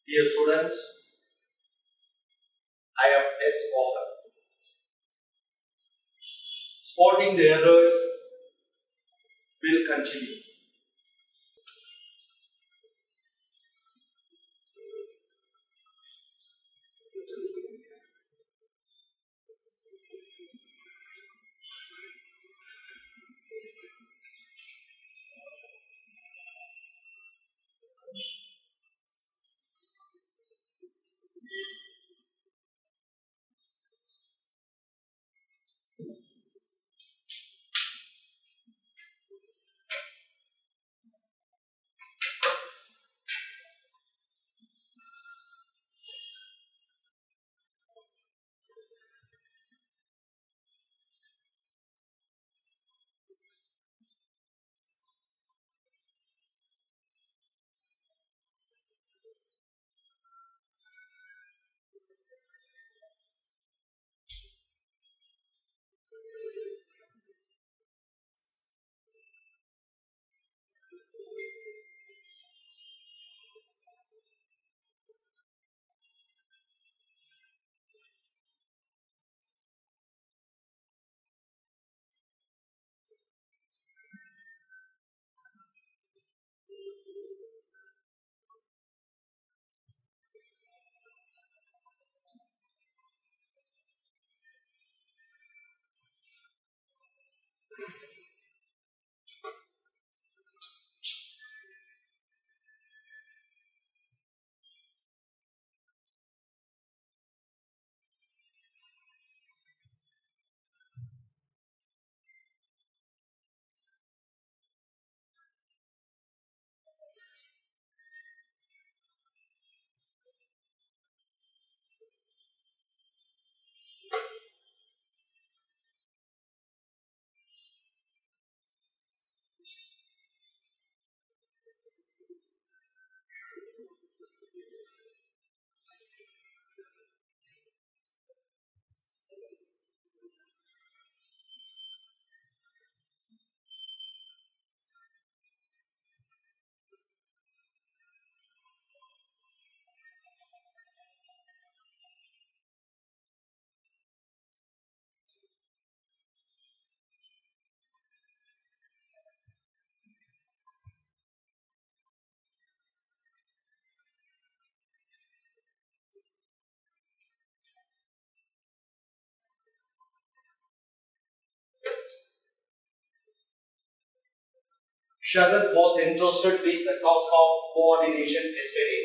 Dear students, I am S. Mohan. Spotting the errors will continue. Sharad was interested with the task of coordination yesterday,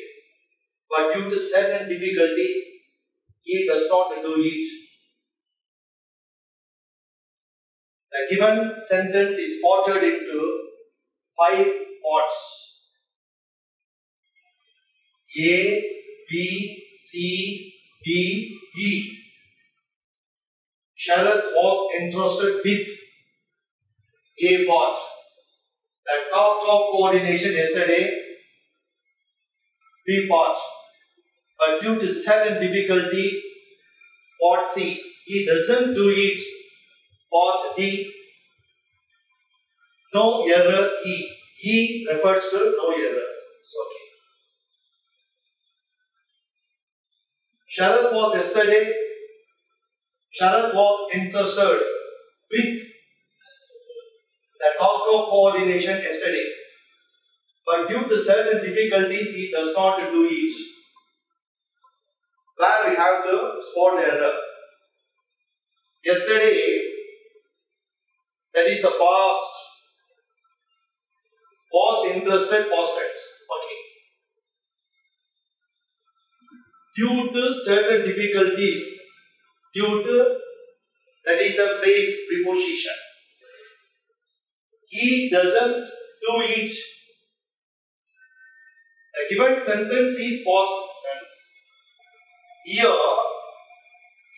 but due to certain difficulties, he does not do it. The given sentence is parted into 5 parts: A, B, C, D, E. Sharad was interested with A part. The task of coordination yesterday, B part, but due to certain difficulty, part C, he doesn't do it, part D, no error E. E refers to no error. It's okay. Sharad was interested with the task of coordination yesterday, but due to certain difficulties, he does not do it. Where we have to spot the error. Yesterday, that is the past, was interested past tense. Okay. Due to certain difficulties, that is a phrase preposition. He doesn't do it. The given sentence is past tense. Here,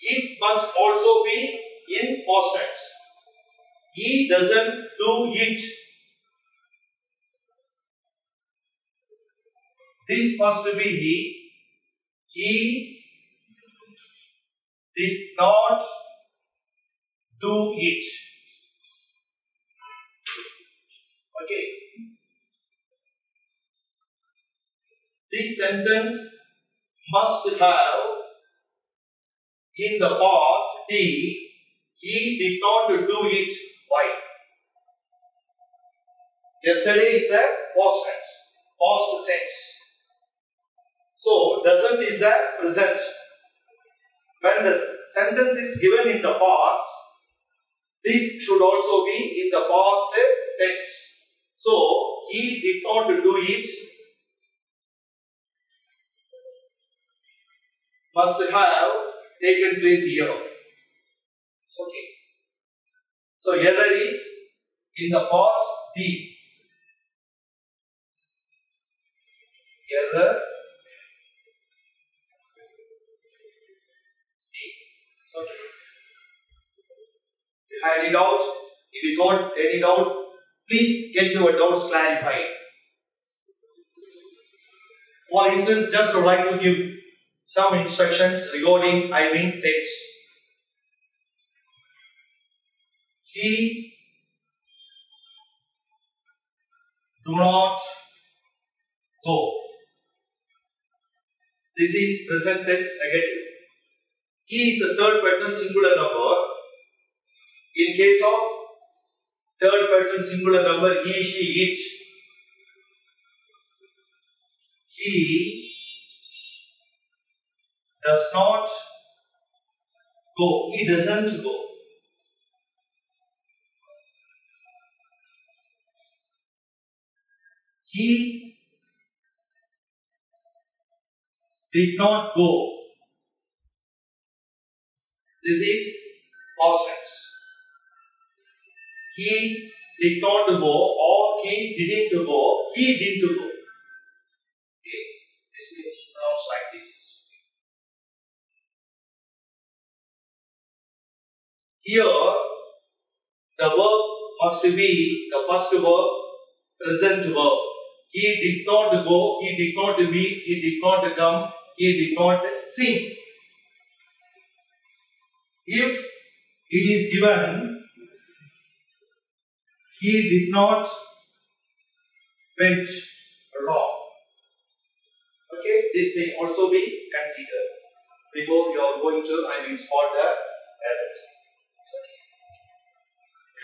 it must also be in past tense. He doesn't do it. This must be he. He did not do it. Okay. This sentence must have in the part D, he did not do it. Why? Yesterday is the past tense, past tense. So doesn't is the present. When the sentence is given in the past, this should also be in the past tense. So he did not do it. Must have taken place here. Okay. So error is in the part D. Error D. Okay. If you have any doubt, if you got any doubt, please get your doubts clarified. For instance, just would like to give some instructions regarding tense. He do not go. This is present tense negative. He is the third person singular number. In case of third person singular number, he, she, it. He does not go. He doesn't go. He did not go. This is past tense. He did not go or he didn't go. He didn't go. Okay. This will be pronounced like this. Here, the verb must be the first verb, present verb. He did not go, he did not meet, he did not come, he did not sing. If it is given, he did not went wrong. Okay, this may also be considered before you are going to spot the errors.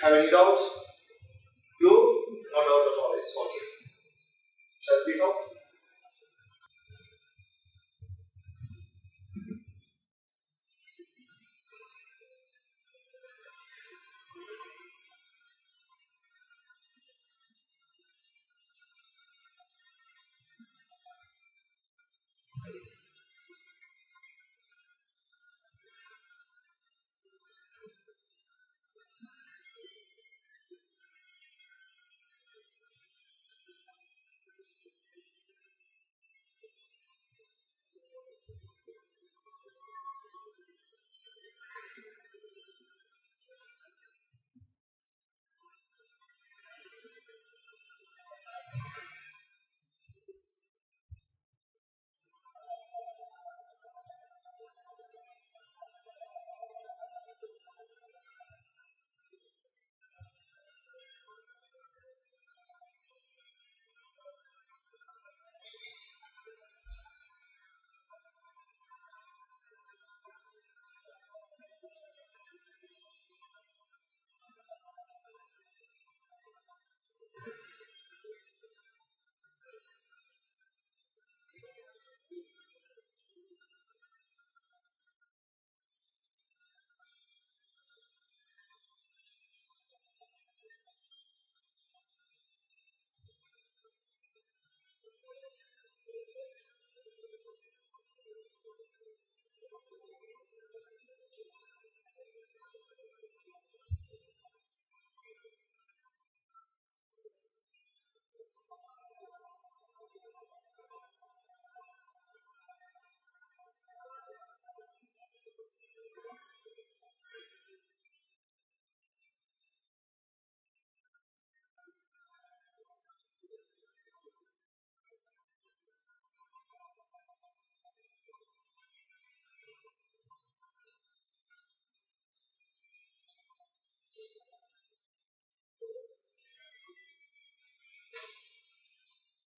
Have any doubt? You? No doubt at all. It's okay. Shall we talk?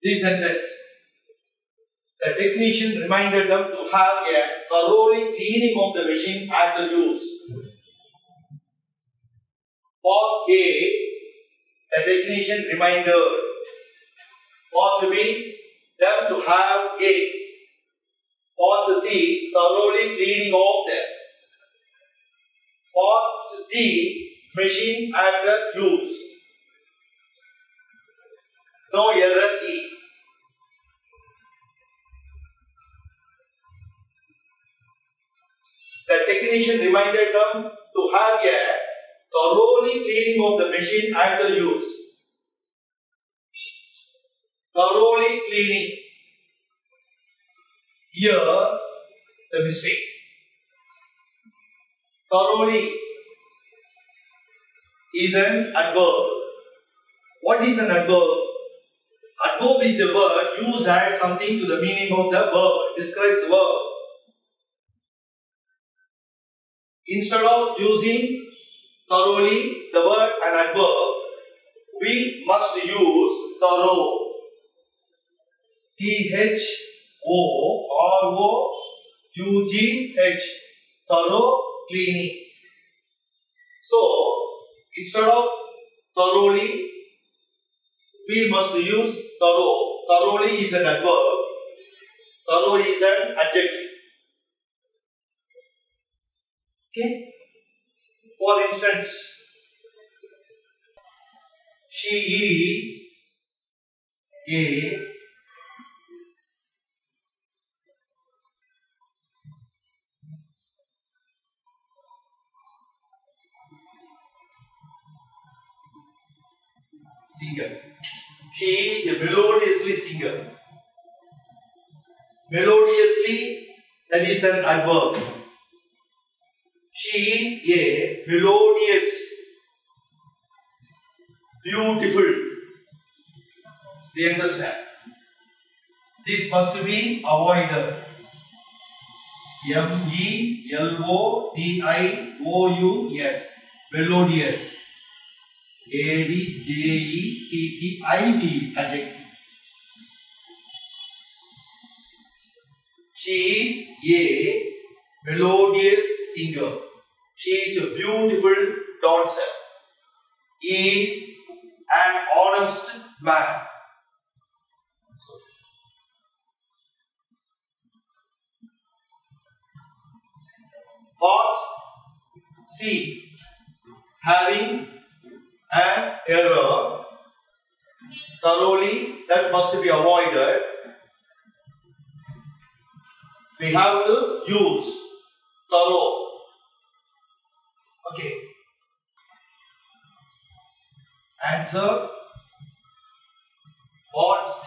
This sentence. The technician reminded them to have a thoroughly cleaning of the machine after use. Part A, the technician reminded. Part B, them to have A. Part C, thoroughly cleaning of them. Part D, machine after use. No error E. The technician reminded them to have a thoroughly cleaning of the machine after use. Thoroughly cleaning. Here, the mistake. Thoroughly is an adverb. What is an adverb? Adverb is a word used to add something to the meaning of the verb. It describes the verb. Instead of using thoroughly, the word an adverb, we must use thorough. T-H-O-R-O-U-G-H. Thorough cleaning. So, instead of thoroughly, we must use thorough. Thoroughly is an adverb. Thorough is an adjective. Okay? For instance, she is a singer. She is a melodiously singer. Melodiously, that is an adverb. She is a melodious, beautiful. Do you understand? This must be avoided. M-E-L-O-D-I-O-U-S. Melodious. A-D-J-E-C-T-I-V. Adjective. She is a melodious singer. She is a beautiful dancer. He is an honest man. Part C, having an error thoroughly, that must be avoided. We have to use thorough. Okay. Answer Part C.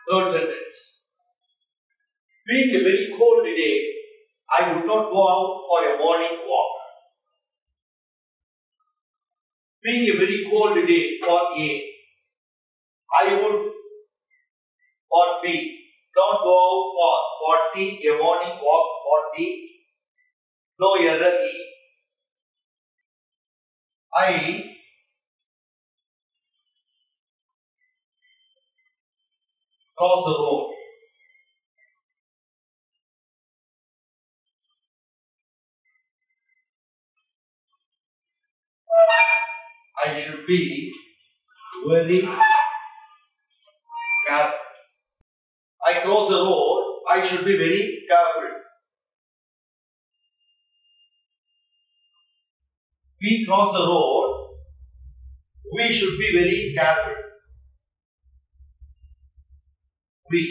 Third sentence. Being a very cold day, I would not go out for a morning walk. Being a very cold day, part A. I would, part B. Don't go out for, part C, a morning walk, part D. No error E. I cross the road. I should be very careful. I cross the road. I should be very careful. We cross the road. We should be very careful. We.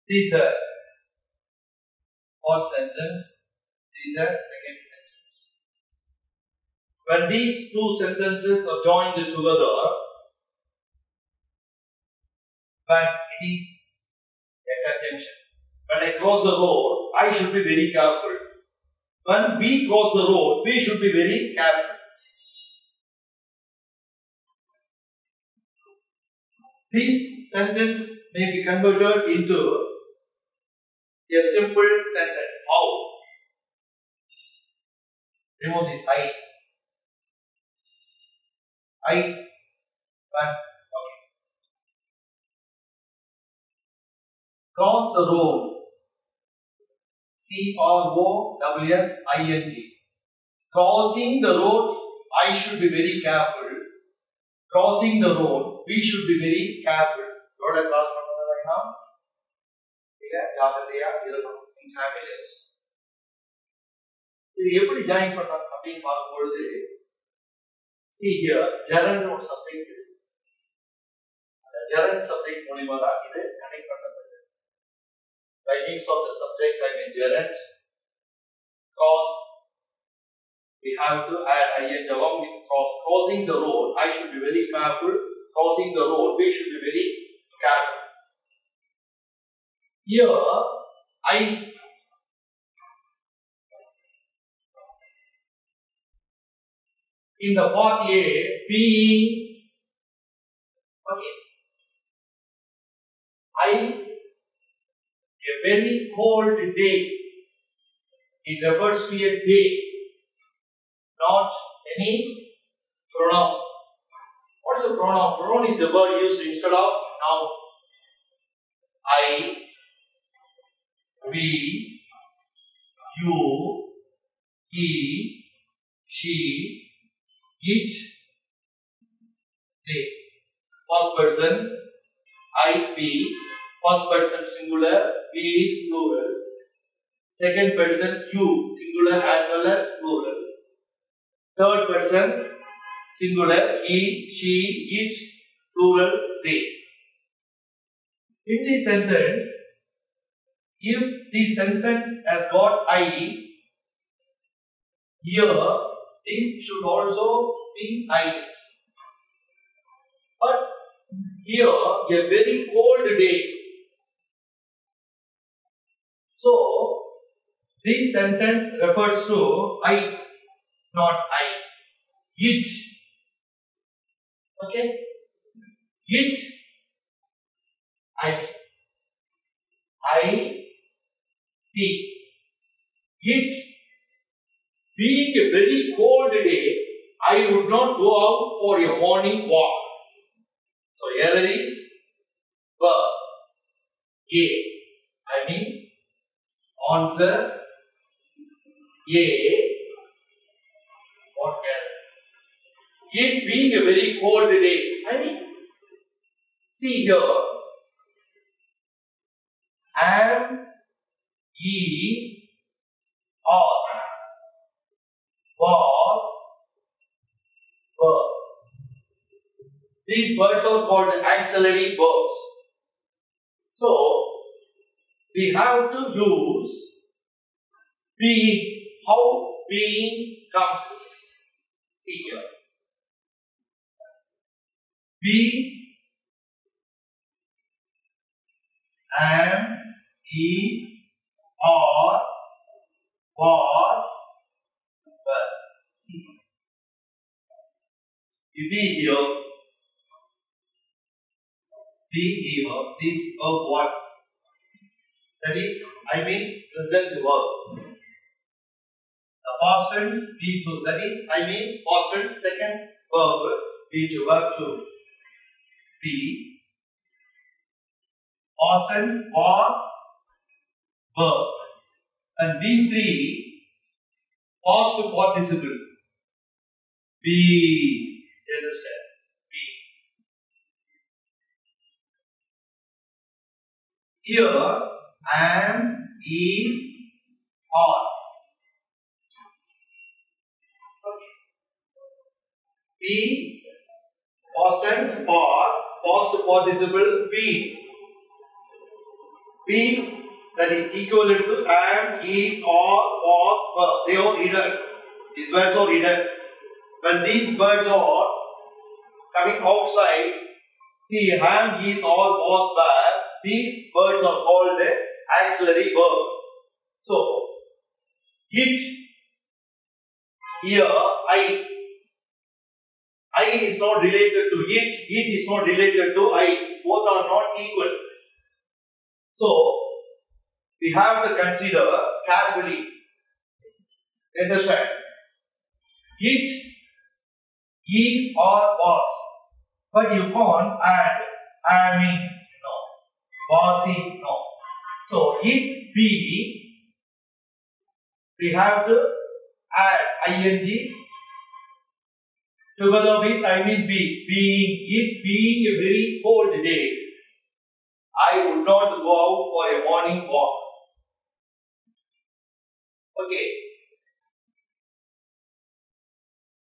This is the first sentence. This is the second sentence. When these two sentences are joined together, when it is a conjunction. When I cross the road, I should be very careful. When we cross the road, we should be very careful. This sentence may be converted into a simple sentence. How? Remove this I. When. Okay. Cross the road. CROWSING. Crossing the road, I should be very careful. Crossing the road, we should be very careful. Road cross பண்ணனும்னா மிக ஜாக்கிரதையா இருக்கணும். In happiness. இது எப்படி join பண்ணலாம் அப்படினு பார்க்கும்போது see here gerund ஒரு சப்ஜெக்ட் இருக்கு. அந்த gerund சப்ஜெக்ட் மூலமா தான் இது கனெக்ட் பண்ணப்படுது. By means of the subject I mean gerund cross we have to add ing along with cross. Crossing the road, I should be very careful. Crossing the road, we should be very careful. Here, in the part A, being, okay, a very cold day. It refers to a day, not any pronoun. What's a pronoun? Pronoun is a word used instead of noun. I, we, you, he, she, it, they. First person, I, we. First person singular, we is plural. Second person, you, singular as well as plural. Third person, singular, he, she, it, plural, they. In this sentence, if the sentence has got I, here, this should also be I. But here, a very cold day. So, this sentence refers to I, not I. It. Okay? It. It. Being a very cold day, I would not go out for a morning walk. So, error is verb. A. I mean, answer A. What error? It being a very cold day. I mean, see here. Am, is, are, was, were. These words are called auxiliary verbs. So, we have to use being. How being comes. See here. Be, am, is, are, was, were. See. You be here. Be here. This verb what? that is, I mean present verb. The past tense be2, that is, I mean past tense second verb be2, verb 2. Be past tense was verb, and B3 past participle be. You understand? Be. Here am, is, are. Be past tense past participle be. Be that is equivalent to am, is, are, was, were. They are hidden. These words are hidden. When these words are coming outside, see am, is, are, was, were. These words are called the auxiliary verb. So it, here I is not related to it is not related to I. Both are not equal. So we have to consider carefully. Understand? It is or was, but you can't add aming, no, wasing, no. So it be, we have to add ing together with I mean be. It being a very cold day, I would not go out for a morning walk. Okay.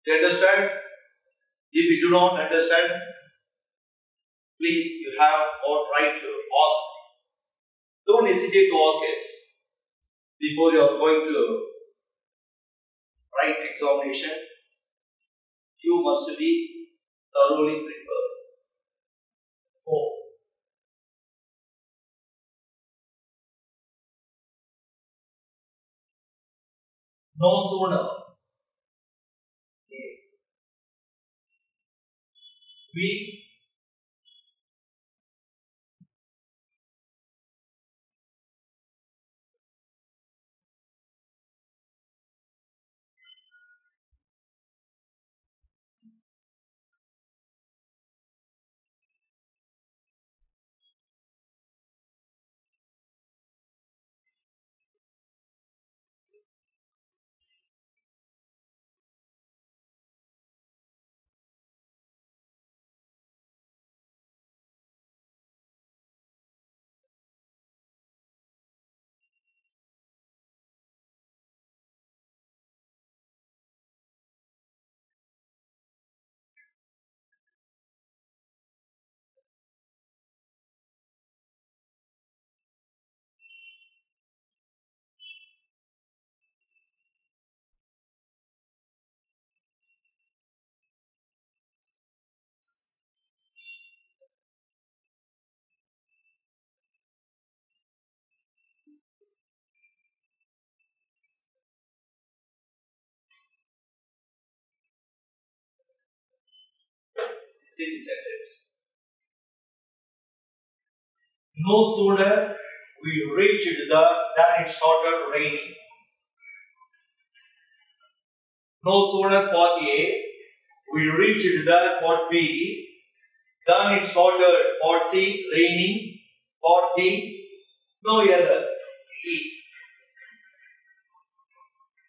Do you understand? If you do not understand, please, you have or try to ask. Don't hesitate to ask us before you are going to write examination. You must be thoroughly prepared. 4. No sooner we see the sentence. No sooner we reached than it started raining. No sooner part A, we reached the part B, then it started part C, raining, part D, no error, E.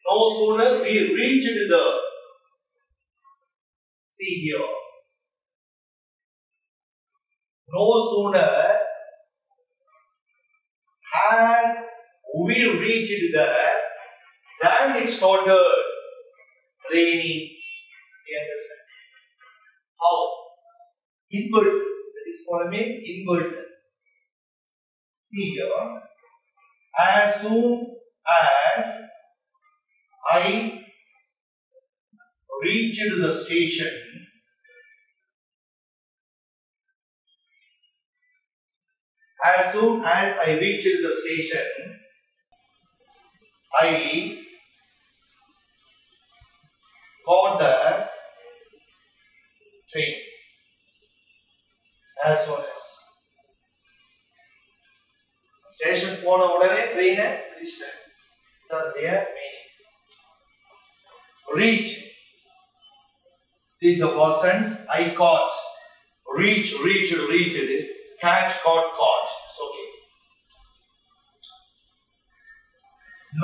No sooner we reached the, see here, no sooner had we reached there, then it started raining. You understand? How? Inversion. That is called inversion. See here. As soon as I reached the station, as soon as I reached the station, I got the train. As soon as station போன உடனே ட்ரெயினை பிடிச்சிட்டேன். அதனுடைய meaning. Reach. This is the past tense. I caught. Reach, reached, reached. Catch, caught, caught. It's okay.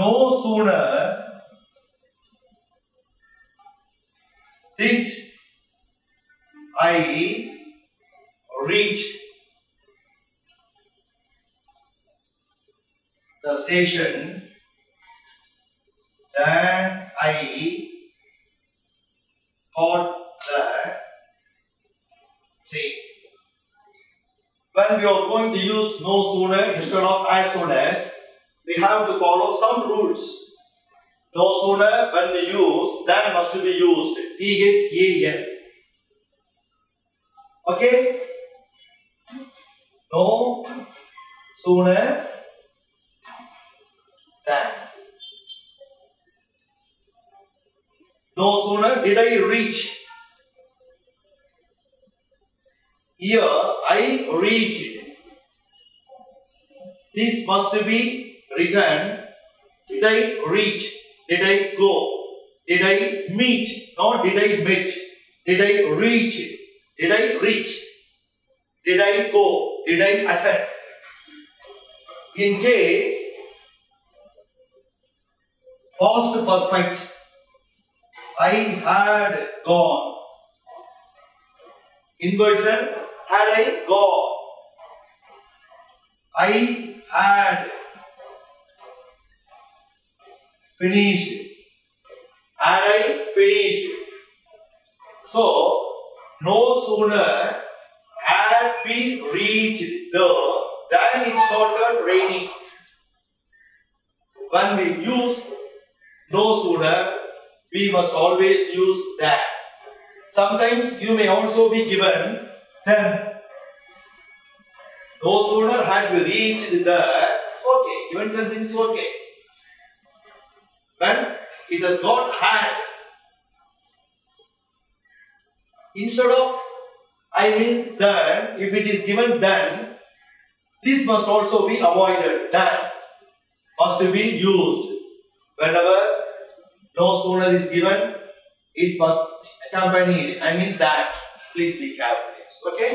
No sooner did I reach the station than I caught the train. When we are going to use no sooner instead of as soon as, we have to follow some rules. No sooner when we use, than must be used. T-H-A-N. Okay? No sooner than. No sooner did I reach. Here I reached. This must be written. Did I reach? Did I go? Did I meet? Not did I meet. Did I reach? Did I reach? Did I go? Did I attend? In case past perfect, I had gone. Inversion, had I gone. I had finished. Had I finished. So, no sooner had we reached there than it started raining. When we use no sooner, we must always use that. Sometimes you may also be given then. No sooner had we reached there, it's okay. Given sentence is okay. When it has got had, instead of I mean then, if it is given then, this must also be avoided. Then must be used. Whenever no sooner is given, it must accompany it. I mean that. Please be careful. Okay?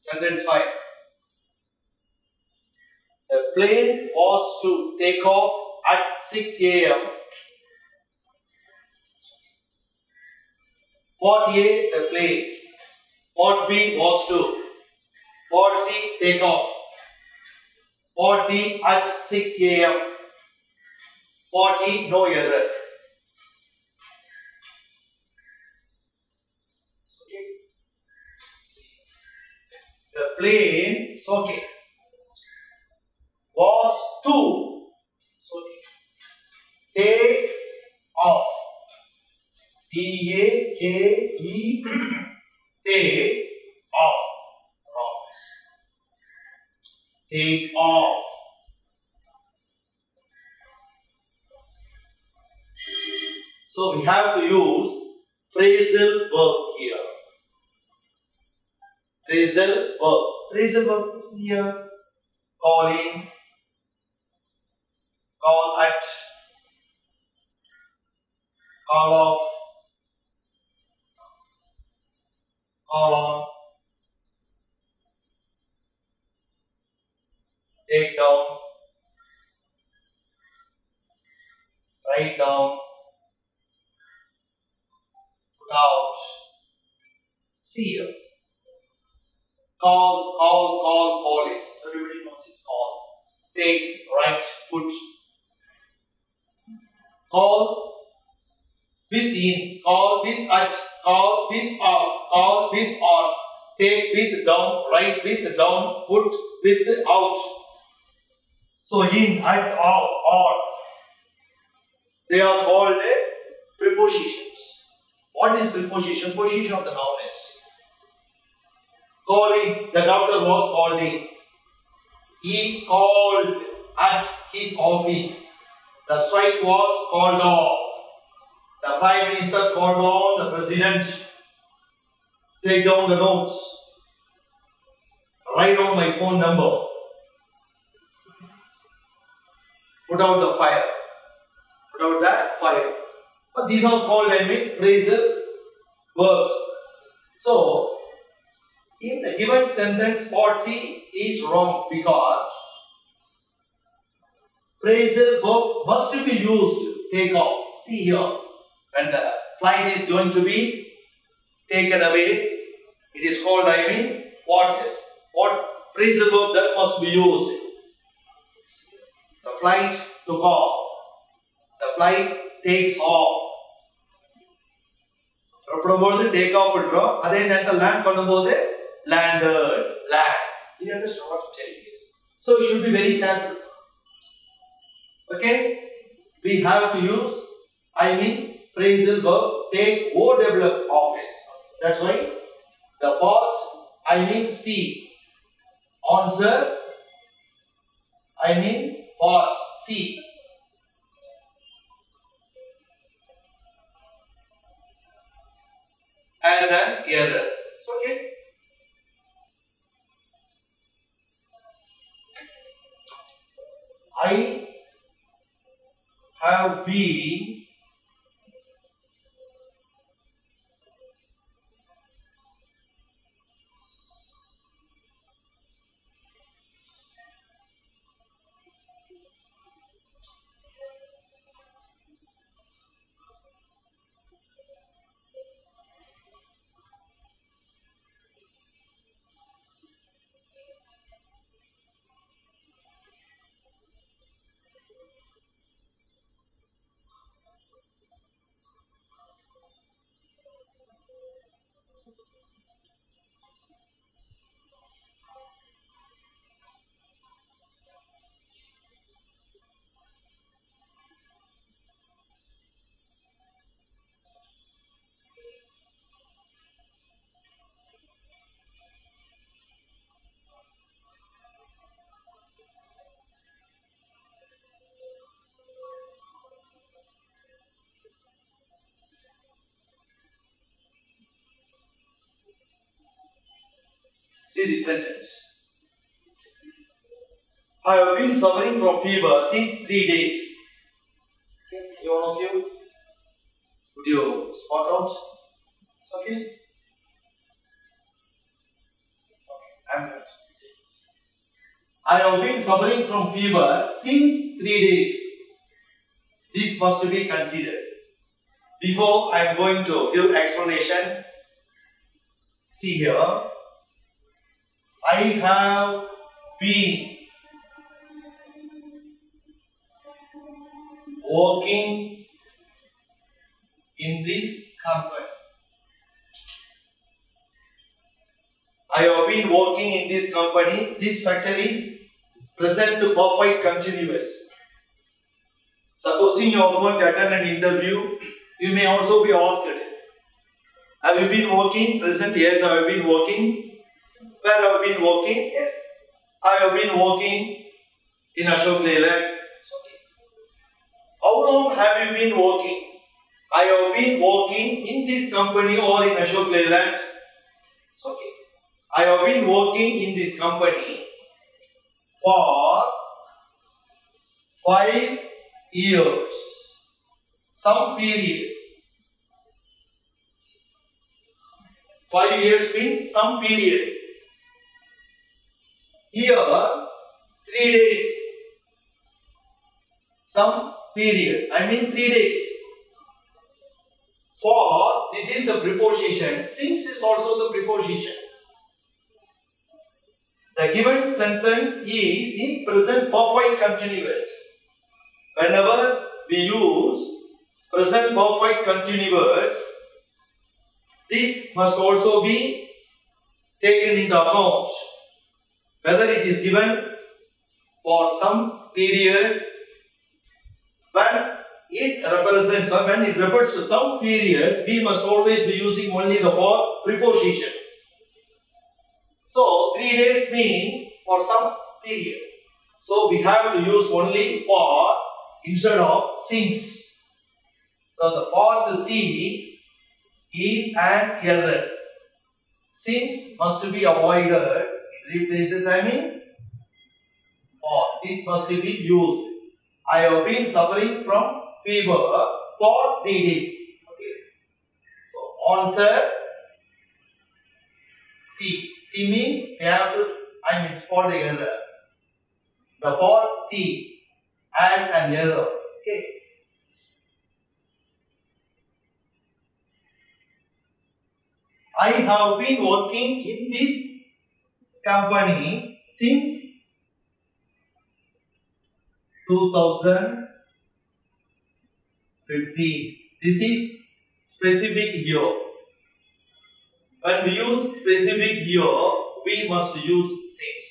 Sentence 5. The plane was to take off at 6 a.m. Part A, the plane. Part B was to. Part C, take off. Part D, at 6 a.m. Part E, no error. Okay. The plane, it's okay. Was to. It's okay. Take off. T-A-K-E. Take off. Promise. Take off. So we have to use phrasal verb here. Phrasal verb. Phrasal verb is here. Calling. Call at. Call off. Call on. Take down. Write down. See here. Call is, everybody knows it's call. Take, write, put. Call with in, call with at, call with off, call with on, take with down, write with down, put with out. So in, at, off, on, they are called prepositions. What is preposition? Position of the noun is. Calling, the doctor was called in. He called at his office. The strike was called off. The Prime Minister called on the President. Take down the notes. Write down my phone number. Put out the fire. Put out that fire. But these are called, phrasal verbs. So, in the given sentence, part C is wrong because phrasal verb must be used. Take off. See here. When the flight is going to be taken away, it is called, what phrasal verb that must be used? The flight took off. The flight takes off. Take off. Then land landed. Land. You understand what I'm telling you? So you should be very careful. Okay? We have to use, phrasal verb, take OWF office. That's why the part, C. Answer, part C. As an error. So, okay. I have been see this sentence. I have been suffering from fever since 3 days. Okay, any one of you? Would you spot out? It's okay? Okay, I'm good. I have been suffering from fever since 3 days. This must be considered. Before I am going to give explanation, see here. I have been working in this company. I have been working in this company. This structure is present to perfect continuous. Supposing you are going to attend an interview, you may also be asked, have you been working? Present, yes, I have been working. Where have you been working? Yes, I have been working in Ashok Leyland. Okay. How long have you been working? I have been working in this company or in Ashok Leyland. Okay. I have been working in this company for 5 years. Some period. 5 years means some period. Here, 3 days. Some period. 3 days. For this is a preposition. Since is also the preposition. The given sentence is in present perfect continuous. Whenever we use present perfect continuous, this must also be taken into account. Whether it is given for some period, when it represents or when it refers to some period, we must always be using only the for preposition. So 3 days means for some period. So we have to use only for instead of since. So the part C is an error. Since must be avoided. It replaces for. This must be used. I have been suffering from fever for 3 days. Okay. So answer C. C means we have to spot the error. The part C adds an error. Okay. I have been working in this company since 2015. This is specific year. When we use specific year, we must use since.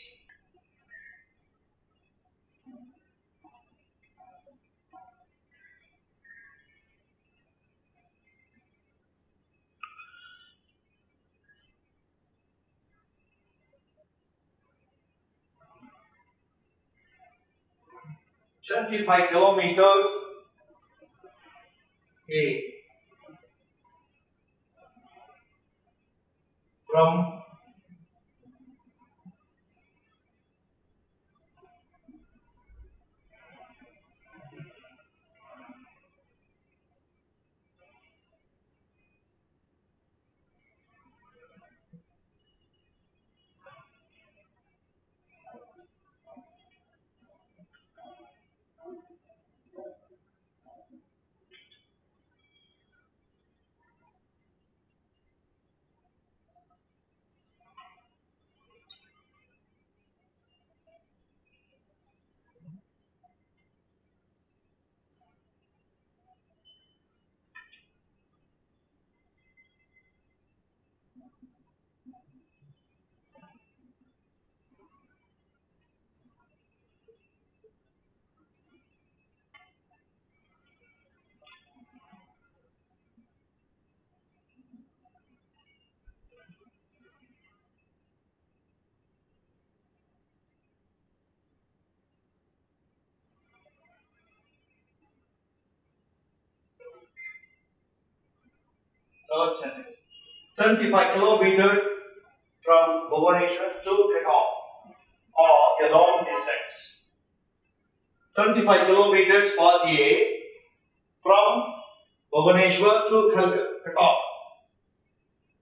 "25 kilometers from third sentence. 25 kilometers from Bhubaneswar to Chennai, or a long distance. 25 kilometers part A from Bhubaneswar to Chennai.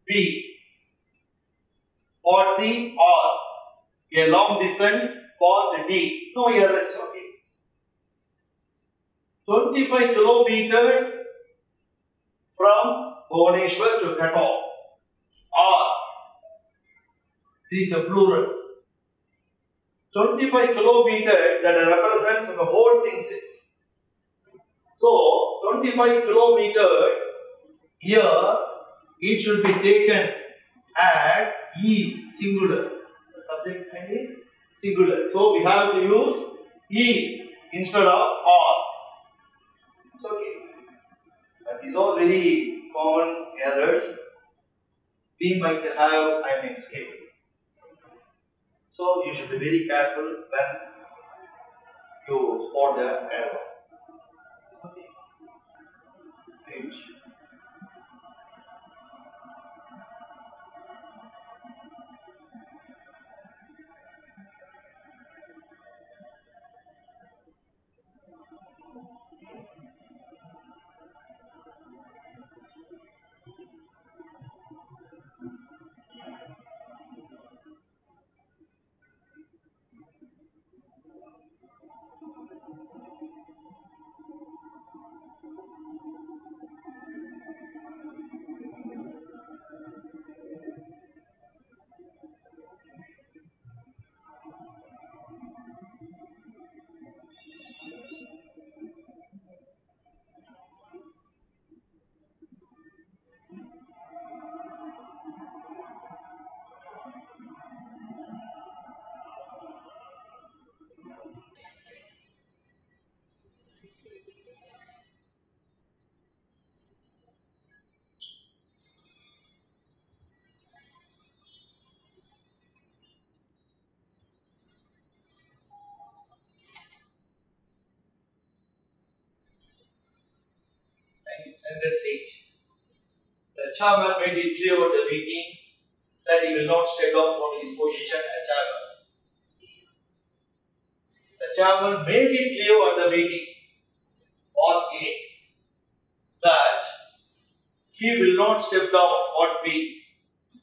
B. Part C or a long distance part D. No errors, okay. 25 kilometers from Bhubaneswar to Chennai, or this is a plural. 25 kilometers that represents the whole thing is. So 25 kilometers here it should be taken as is singular. The subject line is singular. So we have to use is instead of or. It's okay. But these are very common errors we might have escaped. So you should be very careful when you spot the error. Okay. Page. Sentence 8. The chairman made it clear at the meeting that he will not step down from his position as chairman. The chairman made it clear at the meeting, Part A, that he will not step down, Part B,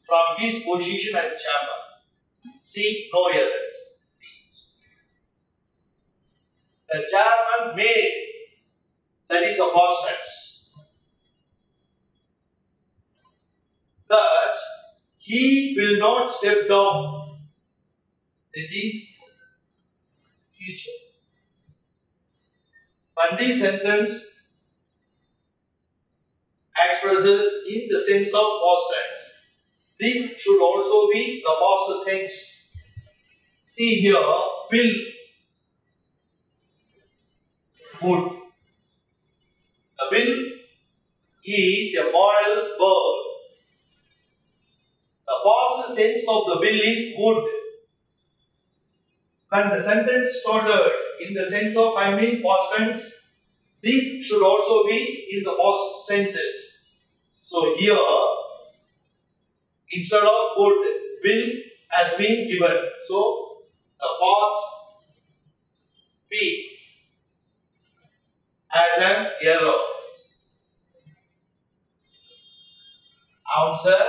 from his position as chairman. C, no other. The chairman made, that is the past tense, that he will not step down. This is future. And this sentence expresses in the sense of past tense. This should also be the past tense. See here, will, would. The will is a modal verb. The past tense of the will is would. When the sentence started in the sense of past tense, this should also be in the past tenses. So here, instead of would, will has been given. So the part B as an error. Answer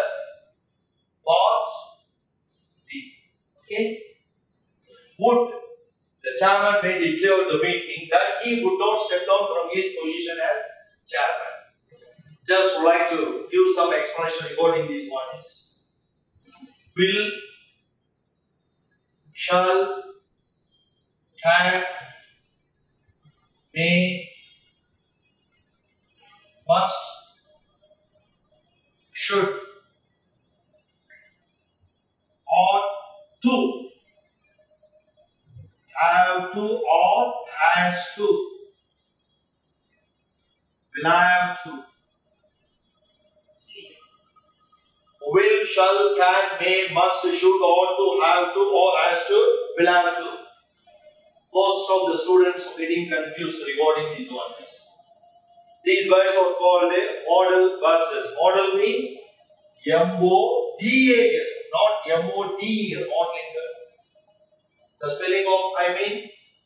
part D. Okay. Would, the chairman made it clear at the meeting that he would not step down from his position as chairman. Just would like to give some explanation regarding these ones. Will, shall, can, may, must, should, ought to, have to, ought, has to, will have to. See, will, shall, can, may, must, should, ought to, have to, or has to, will have to. Most of the students are getting confused regarding these ones. These words are called modal verbs. Modal means M-O-D-A-L, not M-O-D-E-L, modal. The spelling of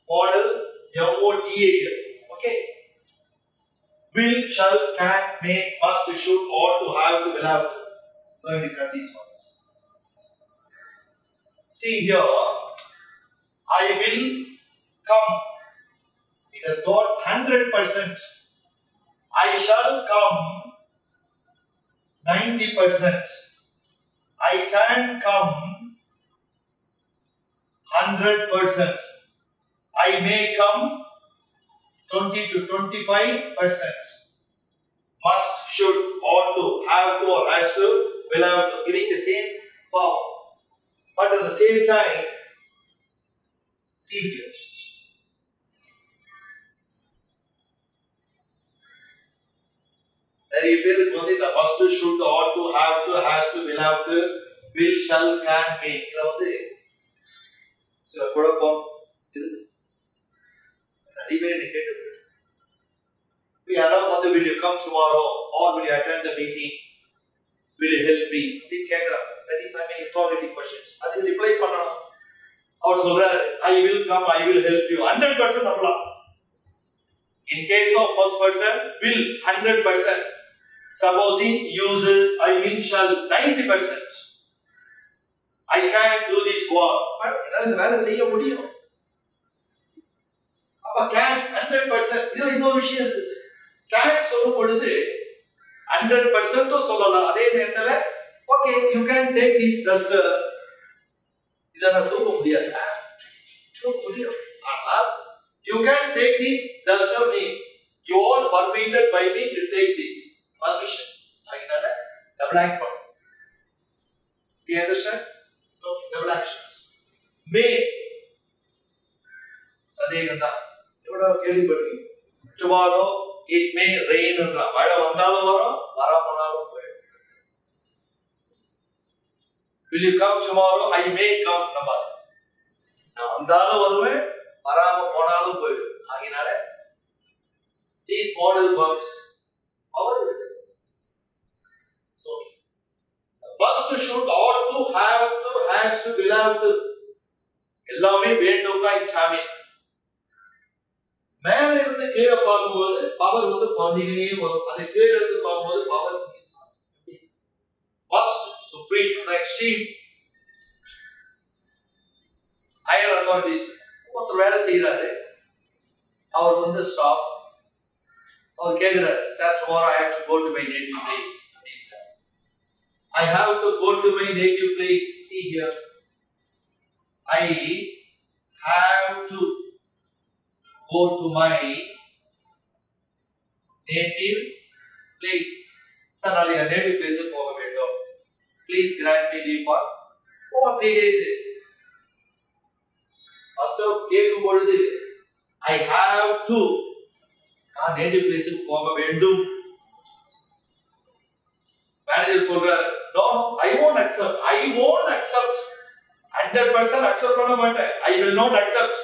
modal, M-O-D-A-L. Okay. Will, shall, can, may, must, should, ought to, have to, will have to. Going to cut these ones. See here, I will come. It has got 100%. I shall come 90%. I can come 100%. I may come 20 to 25%. Must, should, ought to, have to, or has to, will have to, giving the same power. But at the same time, see here. There you will only the must, should, ought to, have to, has to, will have to, will, shall, can, may. So, will you come tomorrow or will you attend the meeting? Will you help me? That is, interrogative questions. I think reply panna. Or I will come, I will help you. 100% apply. In case of first person, will 100%. Supposing uses, shall 90%. I can't do this work. But in the matter say you can 100%. This is no issue. Can so 100% to solala. Okay, you can take this duster. You can take this duster means you are permitted by me to take this permission. The blank one. Do you understand? Okay, double actions. May. Tomorrow it may rain. Will you come tomorrow? I may come. These modal verbs Power. So, must, should, ought to, have to, has to, will have to. எல்லாமே வேண்டும்னா இச்சாமே. மேல இருந்து கீழே பார்க்கும்போது power வந்து குறைஞ்சிக்கிட்டே வரும். அது கீழே இருந்து பார்க்கும்போது power must, supreme, the extreme, higher authorities. ஒருத்தர் வேலை செய்யறாரு, அவர் வந்து ஸ்டாஃப், அவர் கேட்கிறாரு, sir tomorrow I have to go to my native place. I have to go to my native place. See here, I have to go to my native place. Sir, நாளைக்கு native place போக வேண்டும். Please grant me leave for 3 days. First of கேட்கும் பொழுது I have to, நான் native place போக வேண்டும். Manager சொல்றார், no, I won't accept. 100% accept பண்ண மாட்டேன். I will not accept.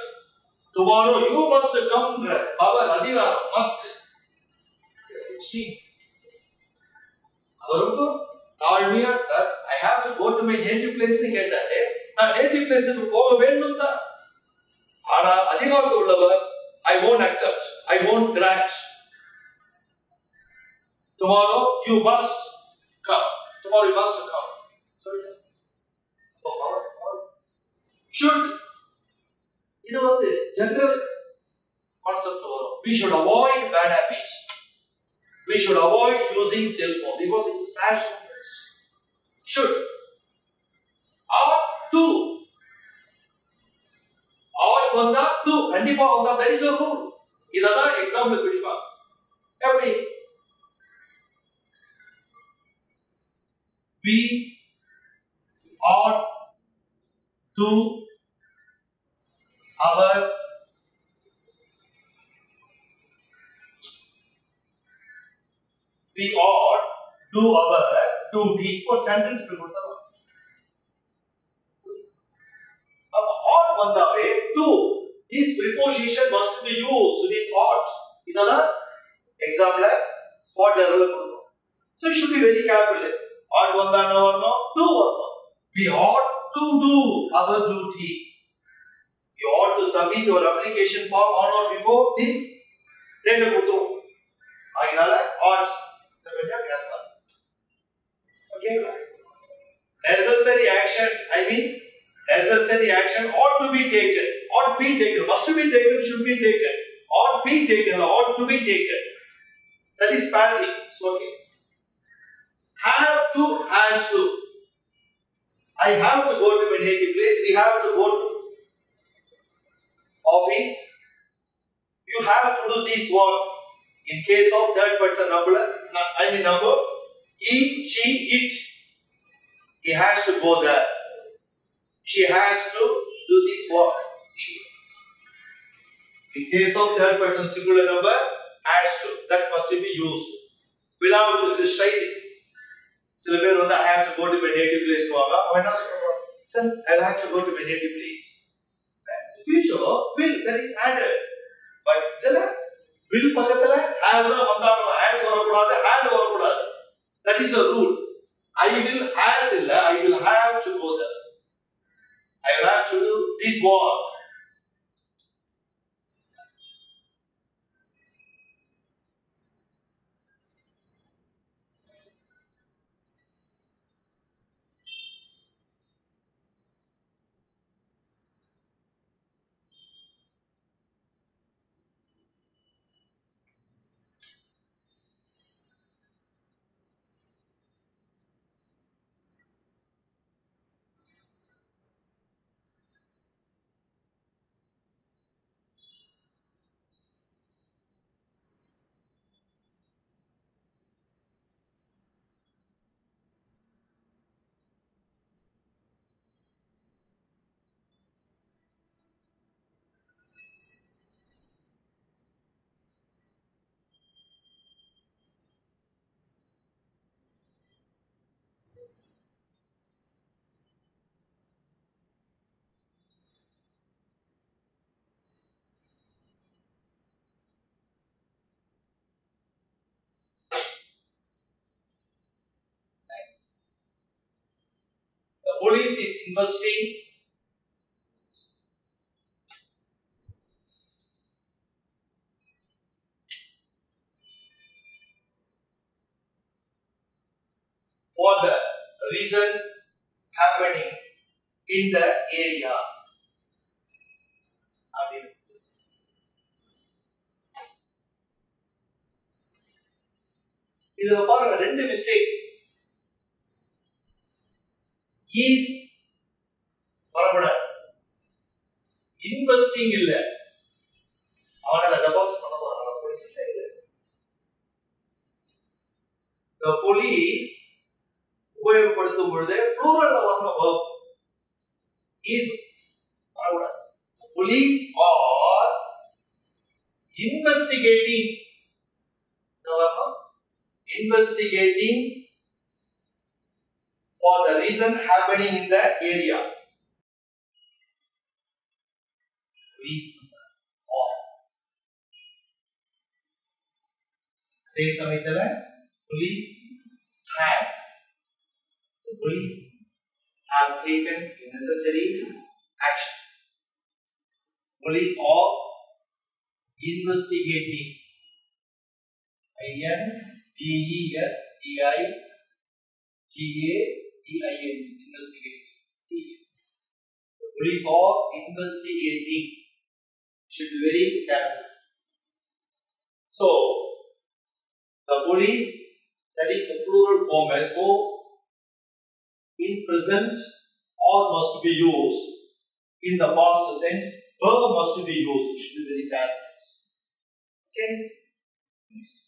Tomorrow you must come. Power அதிகாரம் must. அவருக்கு தாழ்மையா, sir I have to go to my native place னு கேட்டாரு. நான் native place க்கு போக வேண்டும் தான். ஆனா அதிகாரத்து உள்ளவர் I won't accept. I won't grant. Tomorrow you must come. Tomorrow you must come. Should. இது வந்து general concept வரும். We should avoid bad habits. We should avoid using cell phone because it is trash. Should. Ought to. Ought வந்தா to. கண்டிப்பா வந்தா, that is a rule. இததான் எக்ஸாம்ல பிடிப்பாங்க. எப்படி? We ought to our we ought to our duty for sentence கொடுத்தோம். அப்ப ought வந்தாவே to, this preposition must be used with ought. இதெல்லாம் எக்ஸாம்ல ஸ்பாட் எரர்ல கொடுப்போம். So you should be very careful. ought வந்தா என்ன வரணும்? to வரணும். We ought to do our duty. You ought to submit your application form on or before this date கொடுத்துரும். அதனால ought கொஞ்சம் careful. Okay, necessary action, I mean necessary action ought to be taken. Ought be taken, must be taken, should be taken. Ought be taken, ought to be taken. That is passive. So okay. Have to, has to. I have to go to my native place. We have to go to office. You have to do this work. In case of third person number, he, she, it. He has to go there. She has to do this work. See. In case of third person singular number, has to. That must be used. Without this shading. சில பேர் வந்து I have to go to my native place போவாங்க. அவன் என்ன சொல்றான்? Sir, I have to go to my native place. Future will, that is added. But இதெல்ல will பக்கத்துல have தான் வந்தாங்க. has வரக்கூடாது, had வரக்கூடாது. That is a rule. I will has இல்ல, I will have to go there. I will have to do this work. police is investing for the reason happening in the area. இதுல பாருங்க ரெண்டு mistake. Is வரக்கூடாது, investing இல்ல, அவனை deposit பண்ண போறாங்க police இல்ல. The police உபயோகப்படுத்தும் பொழுது ப்ளூரல்ல வரணும் verb. is வரக்கூடாது. Police are investigating. வரணும் investigating for the reason happening in the area. Police or அதே சமயத்துல police have, the police have taken the necessary action. Police are investigating. investigating. Investigating. The police are investigating. Should be very careful. So, the police, that is the plural form. So, in present, or must be used. In the past sense, verb must be used. Should be very careful. Okay? Next.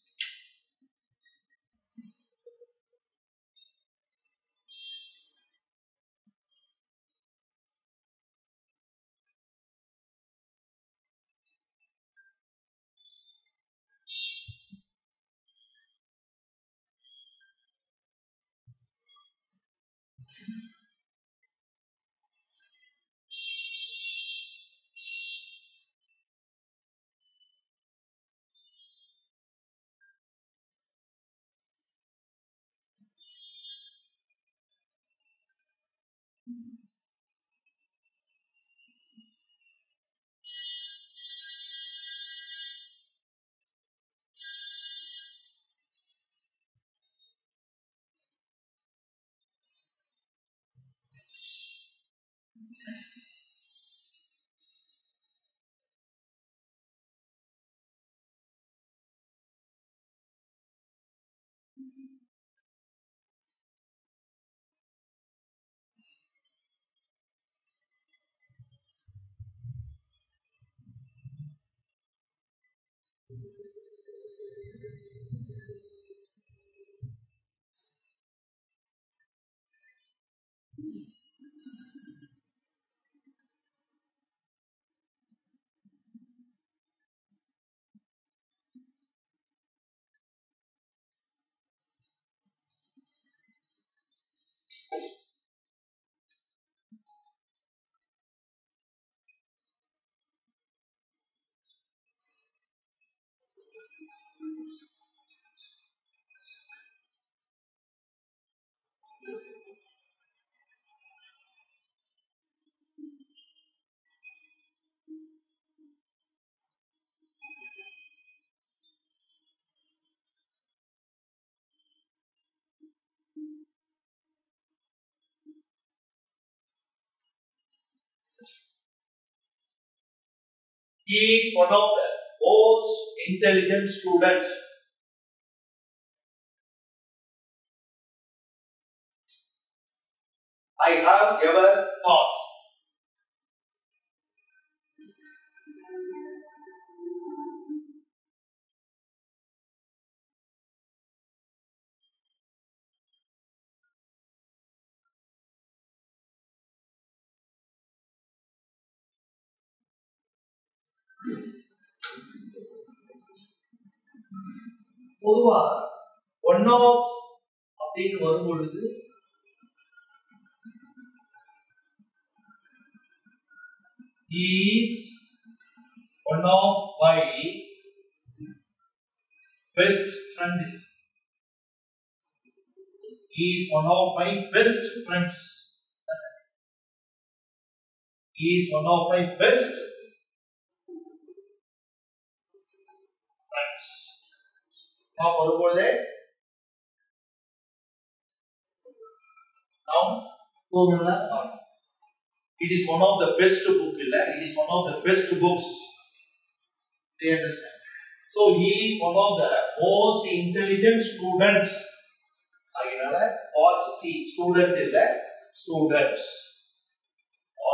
He is one of the most intelligent students. I have ever taught. பொதுவா one of அப்படின்னு வரும்பொழுது he is one of my best friend. He is one of my best friends. He is one of my best friends. Now, it is one of the best book. It is one of the best books. They understand. So he is one of the most intelligent students. Part C, student students.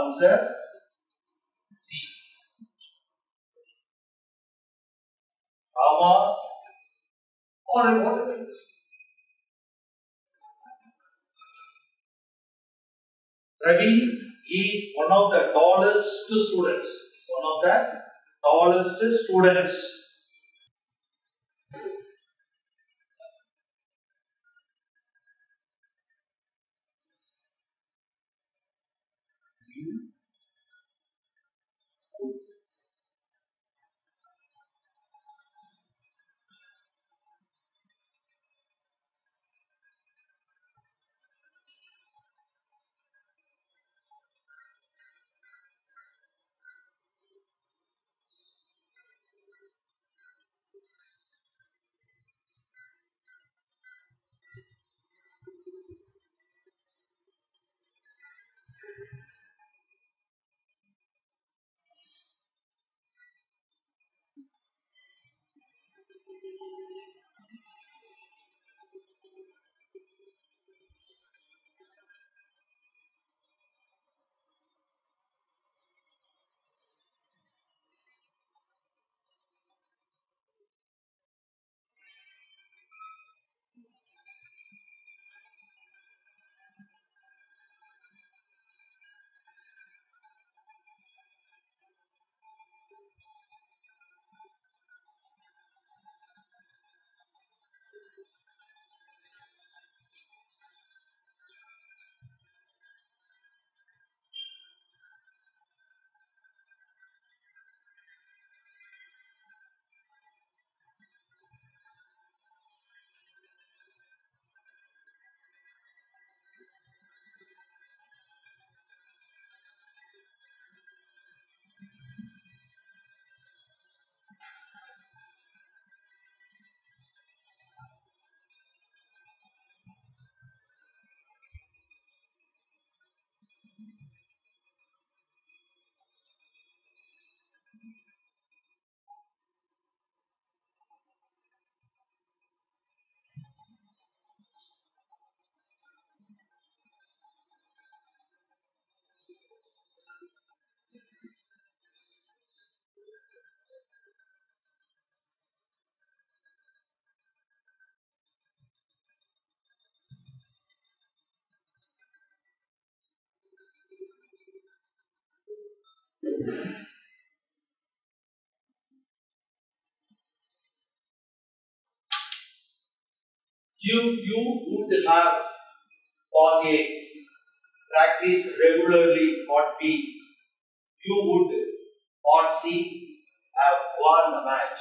Answer C. Rama or whatever. Ravi is one of the tallest students. He's one of the tallest students. If you would have Part A practice regularly, Part B, you would Part C have won the match.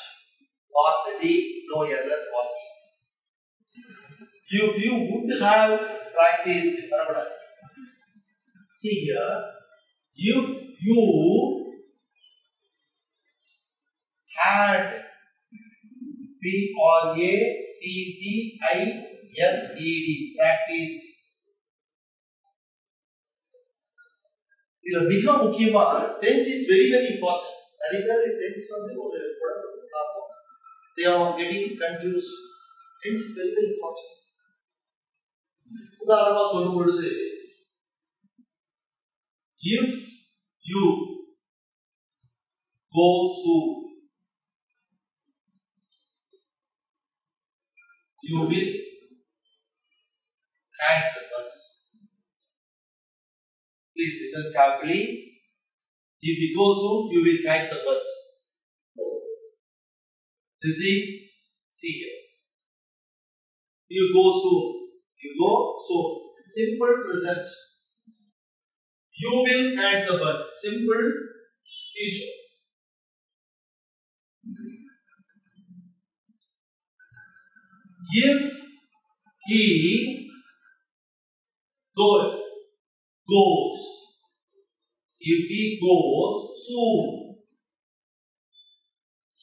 Part D, no error. Part E. If you would have practiced, see here, if you had Practiced practiced. Tense is very important. Tense they are getting confused. Tense is very important. If you go soon, you will catch the bus. Please listen carefully. If you go soon, you will catch the bus. This is, see here. You go soon. You go soon. Simple present. You will catch the bus. Simple future. If he goes, if he goes soon,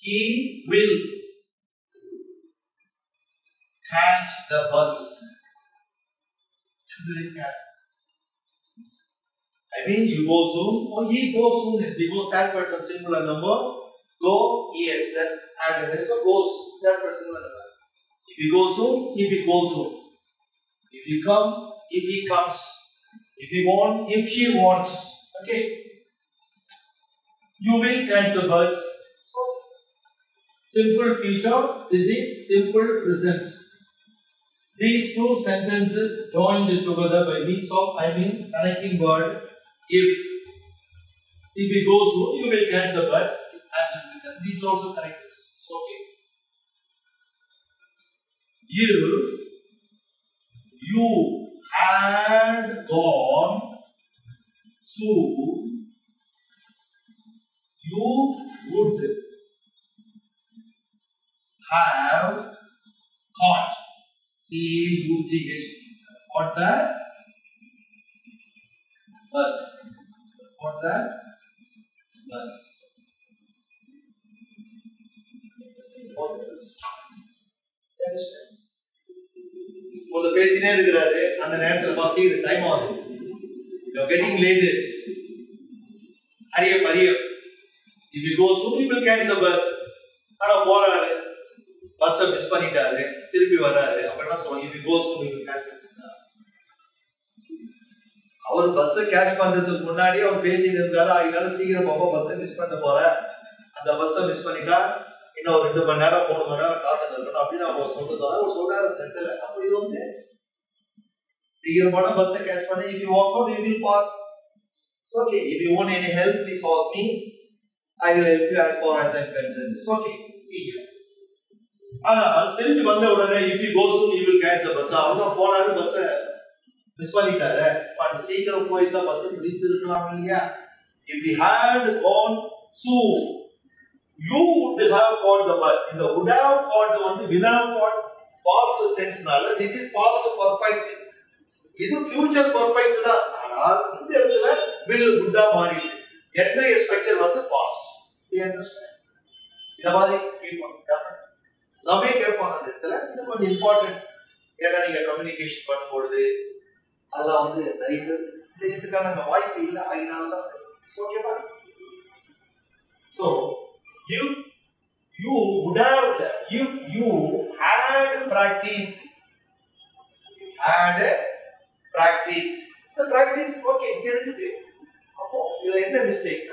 he will catch the bus. I mean, you go soon or he goes soon because that person singular number. Go, yes, that and so goes that person singular number. If he goes soon, if he goes soon. If he come, if he comes. If he want, if she wants. Okay. You will catch the bus. So, simple future. This is simple present. These two sentences joined together by means of, connecting word. If he goes soon, you will catch the bus. These also characters. So, okay. If you had gone soon, you would have caught. C-U-G-H. What the bus? What the bus? What the bus? Understand? For the பேசினே இருக்கிறாரு அந்த நேரத்துல buzzing time ஆகுது. You are getting late this. Hurry up, hurry up. If you go soon, you will catch the bus. ஆனா போறாரு பஸ்ஸை miss பண்ணிட்டாரு திருப்பி வராரு அப்ப என்ன சொல்லுவாங்க if you go soon you will catch the bus. அவர் பஸ்ஸை கேட்ச் பண்றதுக்கு முன்னாடி அவர் பேசிட்டு இருந்தாரு அதனால சீக்கிரம் பாப்பா பஸ்ஸை மிஸ் பண்ண போறேன் அந்த பஸ்ஸை மிஸ் பண்ணிட்டா இன்னும் ஒரு 2 மணி நேரம் 3 மணி நேரம் காத்துட்டு இருக்கணும் அப்படின்னு அவர் சொல்றதால அவர் சொல்றாரு தெரியல அப்ப இது வந்து சீக்கிரமான பஸ்ஸை கேட்ச் பண்ணி if you walk out you will pass. It's okay. If you want any help please ask me. I will help you as far as I'm concerned. It's okay. See here. ஆனால் திரும்பி வந்த உடனே if you go soon you will catch the bus. அவங்க போனாரு பஸ்ஸை miss பண்ணிட்டாரு but சீக்கிரம் போய் தான் பஸ் பிடித்து இருக்கலாம் இல்லையா. If we had gone soon you would have caught the bus. இந்த would have caught வந்து will have caught past tenseனால this is past perfect. இது future perfect தான். ஆனால் இந்த இடத்துல will would have மாறிடுது. entire structure வந்து past. You understand? இத மாதிரி கேட்பாங்க. எல்லாமே கேட்பாங்க அந்த இடத்துல. இது கொஞ்சம் இம்பார்ட்டன்ஸ். ஏன்னா நீங்க கம்யூனிகேஷன் பண்ணும்போது அதெல்லாம் வந்து நிறைய பேர் இதுக்கான வாய்ப்பு இல்லை அதனால தான் ஓகேவா. So you would have if you had practiced the practice okay இங்க இருக்குது அப்போ இதுல என்ன mistake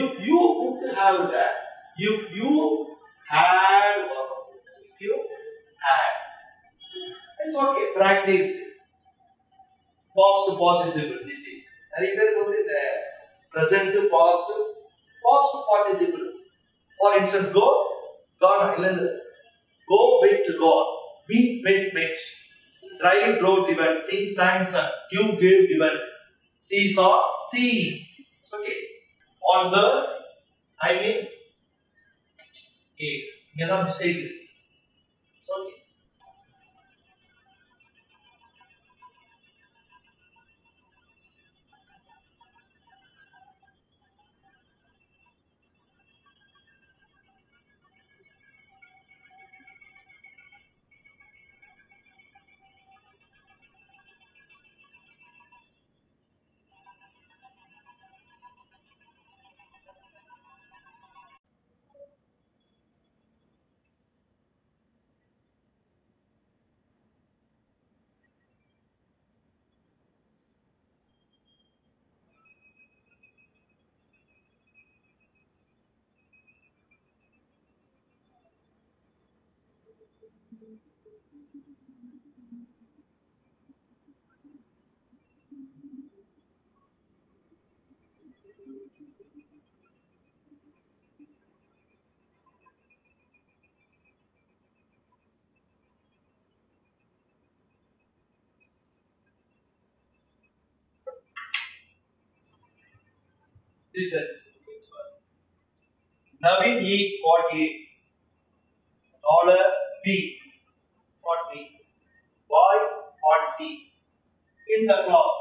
if you would have that if you had it's okay practice past participle this is நிறைய பேருக்கு வந்து இந்த present past participle. For instance, go, gone, go, went, gone, meet, met, drive, drove, driven, sing, sang, sung, give, gave, given, see, saw, seen. Okay. Answer, okay. Here's a mistake. It's okay. This is Naveen is what A. $B. What B? Boy what C. In the class.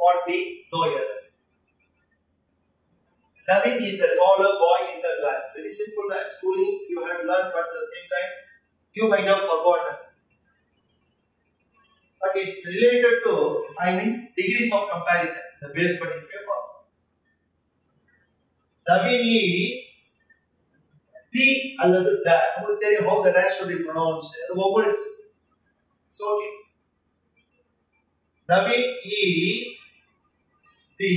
What B? No error. Naveen is the taller boy in the class. Very simple schooling you have learned, but at the same time you might have forgotten. But it is related to, degrees of comparison, the base putting paper. Naveen is the, அல்லது the. உங்களுக்கு தெரியும் how the dash should be pronounced. The vowels. It's okay. Naveen is the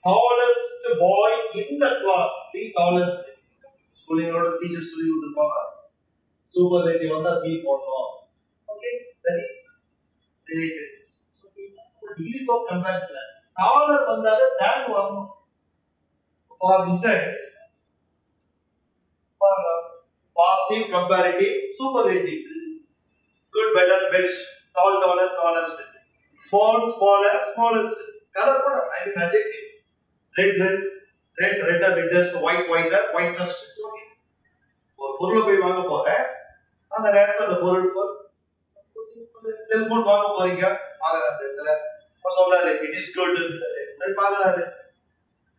tallest boy in the class. The tallest. Schooling order teacher சொல்லி கொடுப்பாங்க. Superlative வந்தா the போடணும். Okay, that is related. So, degrees of comparison. Taller வந்தாலே than வரணும். For instance, for positive, comparative, superlative. Good, better, best, tall, taller, tallest. Small, smaller, smallest. Color கூட adjective. Red, redder, reddest, white, whiter, whitest. It's okay. ஒரு பொருளை போய் வாங்க போறேன். அந்த நேரத்துல அந்த பொருள் செல்போன் வாங்க போறீங்க. ஆகறாரு சில சொல்றாரு it is good. பாக்குறாரு.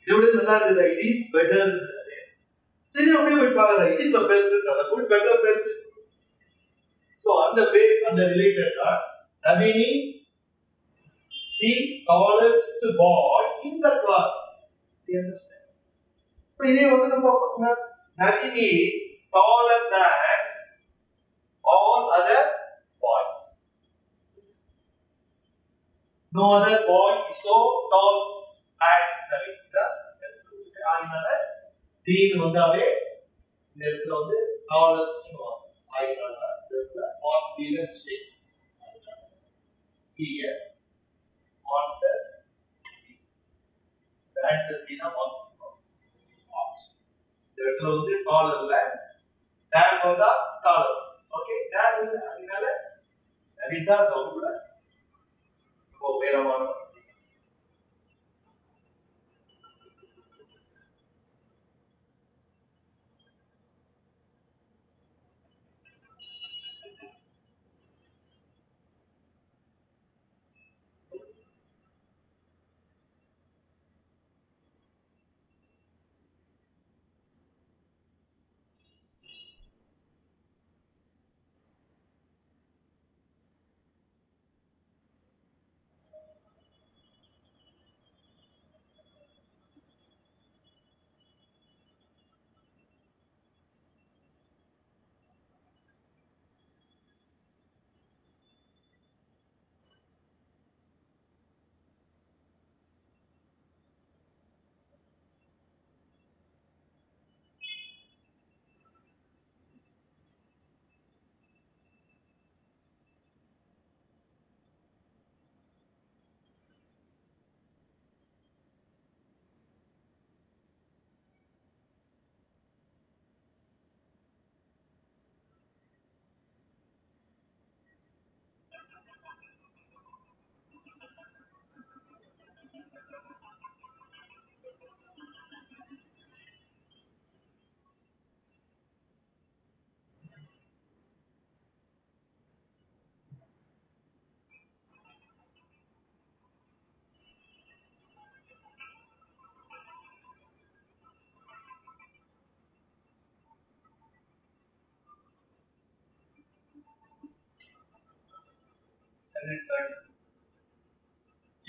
இதை விட நல்லா இருக்குது. It is better. then it is the best, the good, better, best. So on the base, on the related part, Naveen is the tallest boy in the class. Do you understand? Naveen is taller than all other boys. No other boy is so tall as Naveen. தீன் வந்தாவே இந்த இடத்துல வந்து tallest ஆயிரால இந்த இடத்துல or bigger mistakes see here answer the answer B na one இந்த இடத்துல வந்து taller இல்ல than வந்தா taller okay than இல்ல அதனால அவிதா தவுல ரொம்ப உயரமான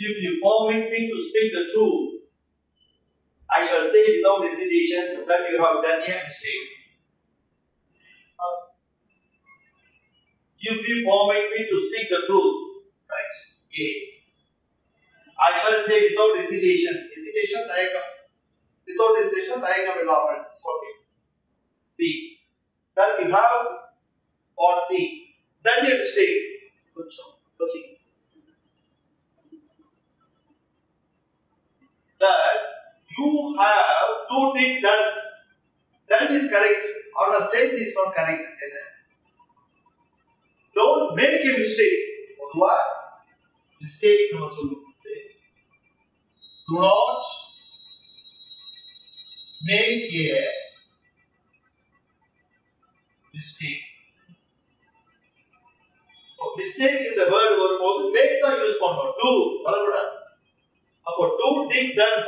If you permit me to speak the truth, I shall say without hesitation that you have done a mistake. If you permit me to speak the truth, right? A. I shall say without hesitation. Hesitation, tayakam. Without hesitation, tayakam will happen. It's okay. B. That you have or C. Done a mistake. Good job. Proceed. That you have two things done. Done is correct. Or the sense is not correct. Don't make a mistake. What? Mistake no solution. Do not make a mistake. Mistake in the word வரும்போது make தான் use பண்ணணும். Do வரக்கூடாது. அப்போ do did done.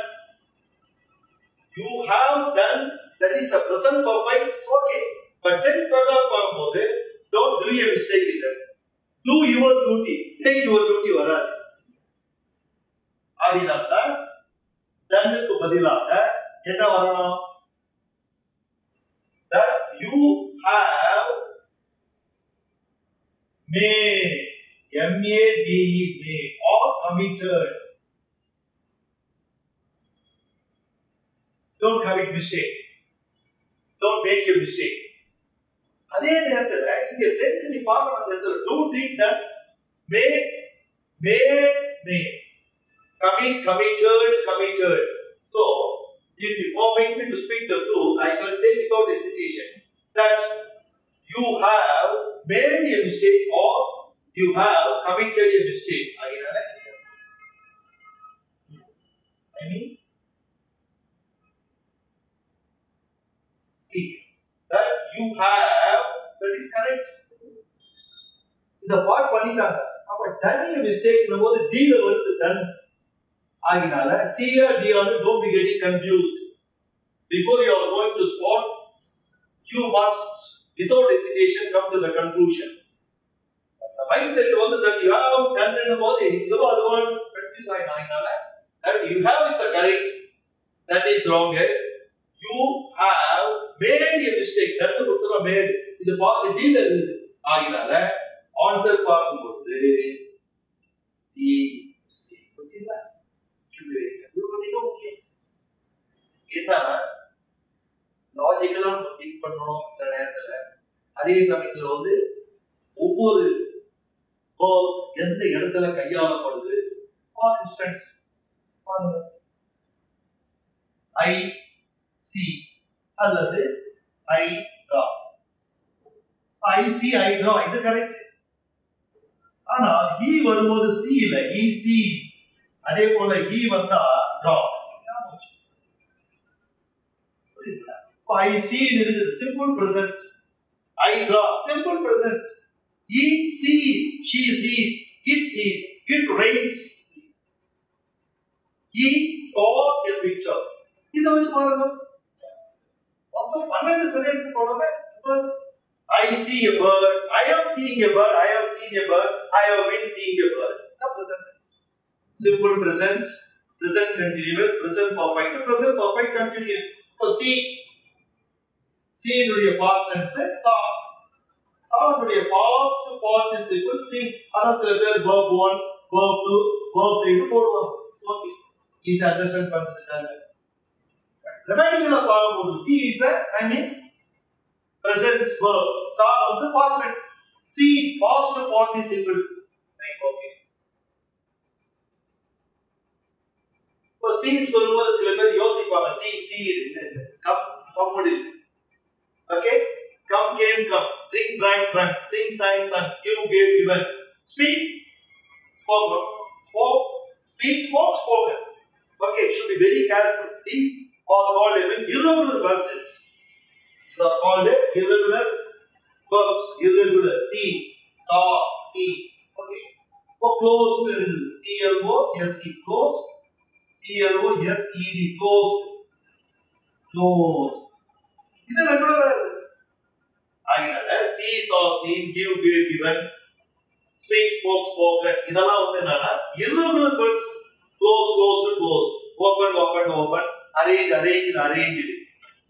You have done, that is the present perfect, it's okay. But since don't do a mistake in that. Do your duty. Take your duty வராது. ஆடினால்தான் தன்னுக்கு பதிலாக என்ன வரணும்? That you have made, M-A-D-E, made or committed. Don't commit mistake. Don't make a mistake. அதே நேரத்தில் இங்க sense நீ பார்க்கணும். அந்த இடத்துல do, did, done, made, commit, committed. So, if you permit me to speak the truth, I shall say without hesitation that you have made a mistake or you have committed a mistake. I mean, see, that you have, that is correct. இந்த part பண்ணிட்டாங்க. அப்ப done a mistake போது D ல வருது done. ஆகினால C or D or don't be getting confused. Before you are going to spot, you must without hesitation come to the conclusion. The mindset வந்து that you have done போது இதுவோ அதுவோ confuse ஆகினால that you have is the correct, that is wrong is you have made a mistake. That is made. இது பார்த்து D ல இருக்கு. ஆகினால ஆன்சர் பார்க்கும்போது D mistake. ஓகேங்களா? இது முக்கியம். என்ன லாஜிக்கலா திங்க் பண்ணணும் சில நேரத்துல. அதே சமயத்துல வந்து ஒவ்வொரு எந்த இடத்துல கையாளப்படுது. ஃபார் இன்ஸ்டன்ஸ் I see அல்லது I draw. I see, I draw. இது கரெக்ட். ஆனா he வரும்போது see இல்ல, he sees. அதே போல he வந்தா draws. I see இருக்குது simple present. I draw simple present. He sees, she sees, it sees, it rains. He draws a picture. இத வச்சு பாருங்க. மொத்தம் 12 second போடுமே. I see a bird. I am seeing a bird. I have seen a bird. I have been seeing a bird. The present tense. Simple present, present continuous, present perfect. The present perfect continuous. So see இனுடைய past tense saw. Saw இனுடைய past participle see. அதான் சில பேர் verb 1, verb 2, verb 3 போடுவாங்க. So easy understand பண்றதுக்காக. Remaining of பார்க்கும்போது see is a, I mean present verb. Saw வந்து past tense. See past participle. Right, okay. இப்போ see சொல்லும்போது சில பேர் யோசிப்பாங்க. See come முடியும். Okay? Come, came, come. Drink, drank. Sing, sang, sung. Give, gave, given. Speak, spoken. Speak, spoken. Okay, should be very careful. These are called irregular verbs. These are called irregular verbs. Irregular. See, saw, see. Okay. For close, C-L-O-S-E, close. C-L-O-S-E-D, close. Close. This is regular. See, saw, seen, give, gave, given. Speak, spoken. இதெல்லாம் வந்து என்னன்னா irregular verbs. Close. Open. Arrange.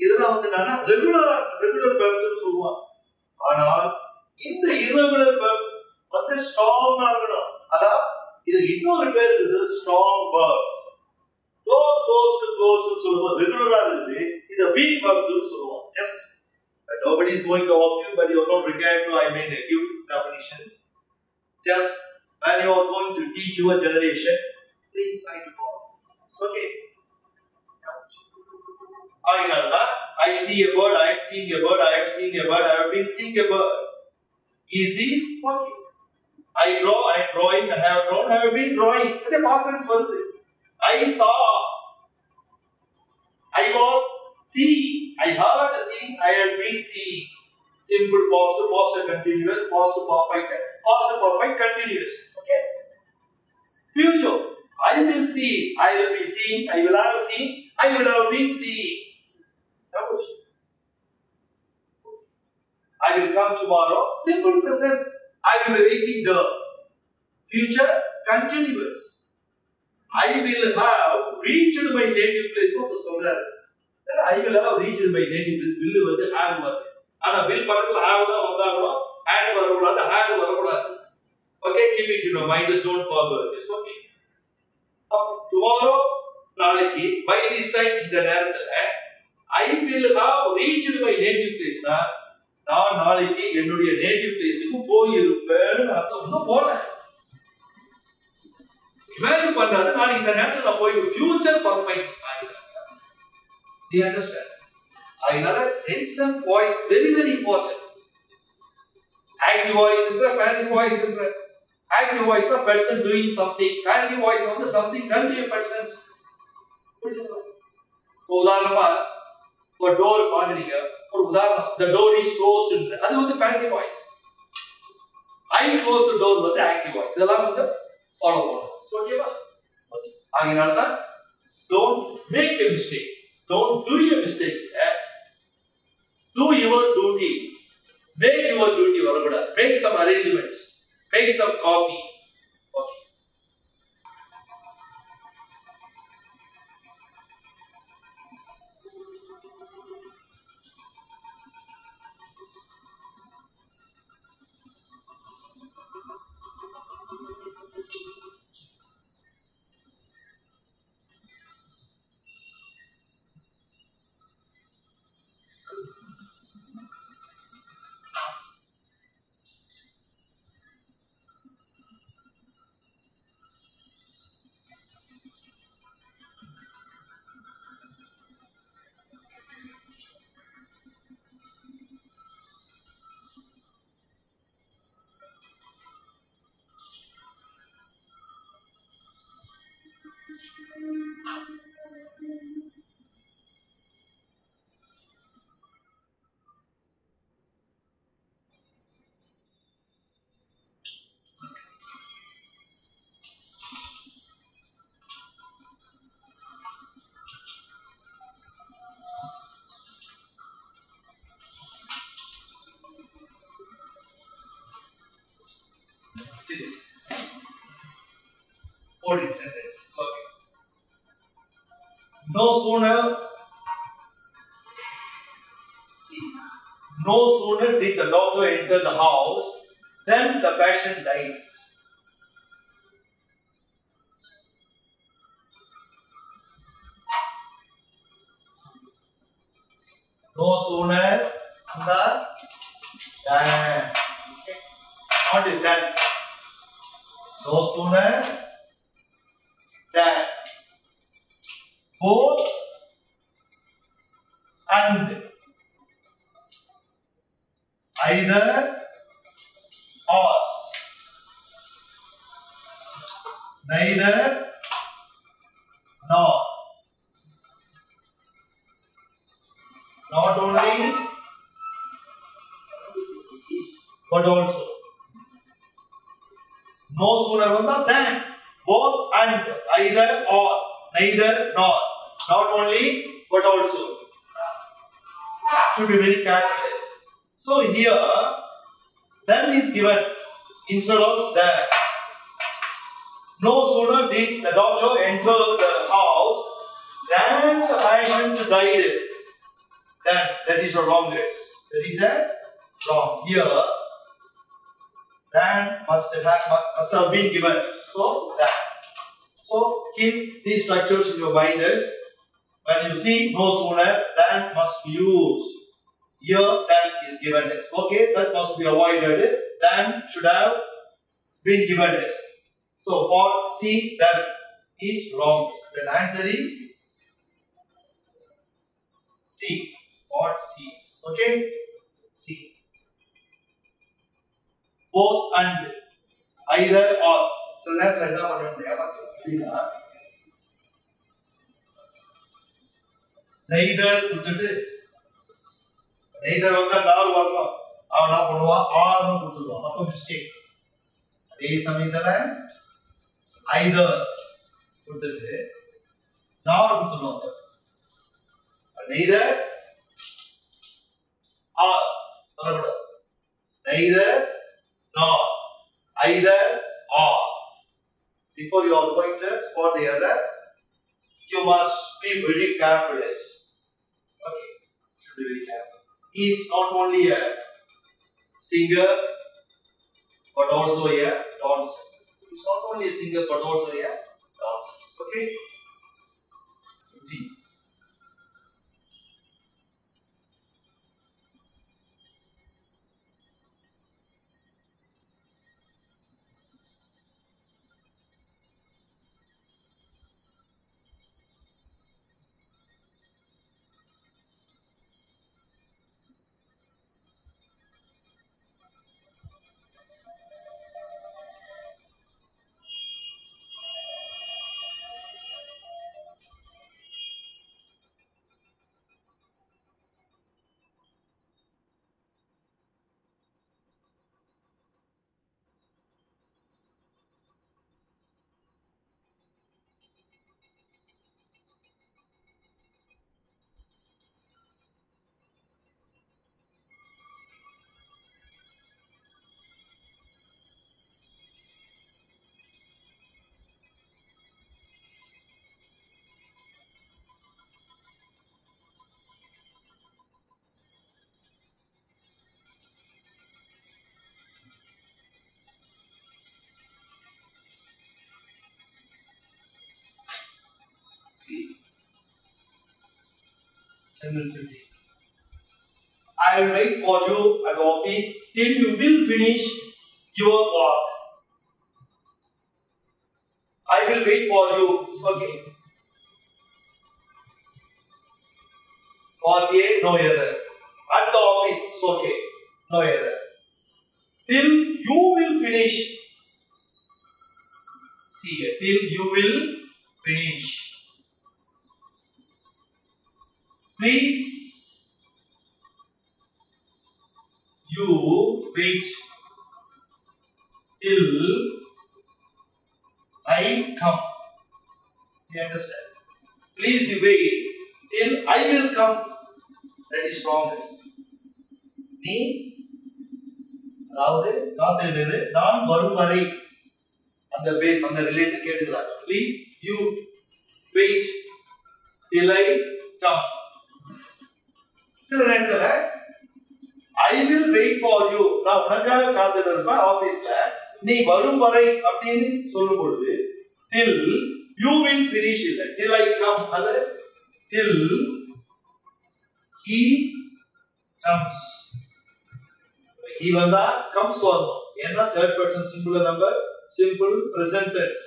இதெல்லாம் வந்து என்னன்னா regular verbs சொல்லுவாங்க. ஆனால் இந்த irregular verbs வந்து strong இருக்கணும். அதான் இது இன்னொரு பேர் இருக்குது strong verbs. Close சொல்லுவோம் ரெகுலரா இருக்குது. இது weak verbs சொல்லுவோம். Just nobody is going to ask you, but you are not required to give definitions. Just when you are going to teach your generation, please try to follow. Okay. I see a bird, I am seeing a bird, I have seen a bird, I have been seeing a bird. He sees walking. I draw, I am drawing, I have drawn, I have been drawing. The past tense வருது. I saw, I was seeing, I heard seeing, I had been seeing. Simple past continuous, past perfect continuous. Okay. Future, I will see, I will be seeing, I will have seen, I will have been seeing. I will come tomorrow. Simple present. I will be making the future continuous. I will have reached my native place for the solar. I will have reached my native place. Will with the have work. And a will particle have the hands for the hand over. Okay, keep it in your mind. Just don't forget. It's okay. Tomorrow, Naliki, by this time in the narrative, I will have reached my native place. Now, Naliki, you know your native place. You go here, no problem. Imagine what in the narrative of future perfect. Do you understand? Another tension voice very, very important. Active voice, passive voice. Active voice is a person doing something. Passive voice is something done to a person. For door, the door is closed. That is the passive voice. I close the door with the active voice. That is the follow. So, okay. Don't make a mistake. Don't do a mistake. Do your duty. Make your duty. Make some arrangements. Make some coffee. Okay. See this. 14th sentence. Okay. No sooner did the doctor enter the house than the patient died. No sooner than what is that? No sooner than both and either or neither nor not only but also. No sooner than both and either or neither nor not only but also. Should be very careful. So here then is given instead of that. No sooner did the doctor enter the house than the patient died. Then that is the wrongest. That is a wrong. Here then must have been given. So that. So keep these structures in your mind as when you see no sooner than must be used. Here than is given as. Okay, that must be avoided. Than should have been given as. So for C that is wrong. The answer is C. What C is. Okay? C. Both and either or. So let's let neither neither or mistake. Either nor neither or. Neither nor. Either or. Before you are going to spot the error, you must be very careful. Okay, should be very careful. He is not only a singer but also a dancer. He is not only a singer but also a dancer. Okay. See, sentence 50. I will wait for you at the office till you will finish your work. I will wait for you. Okay. Okay, no error. At the office, it's okay. No error. Till you will finish. See here, till you will finish. Please, you wait till I come. You understand? Please you wait till I will come. That is promise. நீ அதாவது காத்திரு நான் வரும் வரை அந்த base அந்த related கேட்டுக்கிறாங்க. Please you wait till I come. சில நேரத்துல I will wait for you. நான் உனக்காக காத்துட்டு இருப்பேன் ஆபீஸ்ல. நீ வரும் வரை அப்படின்னு சொல்லும் பொழுது till you will finish இல்ல till I come அல்ல till he comes. He வந்தா comes வரணும். ஏன்னா third person singular number simple present tense.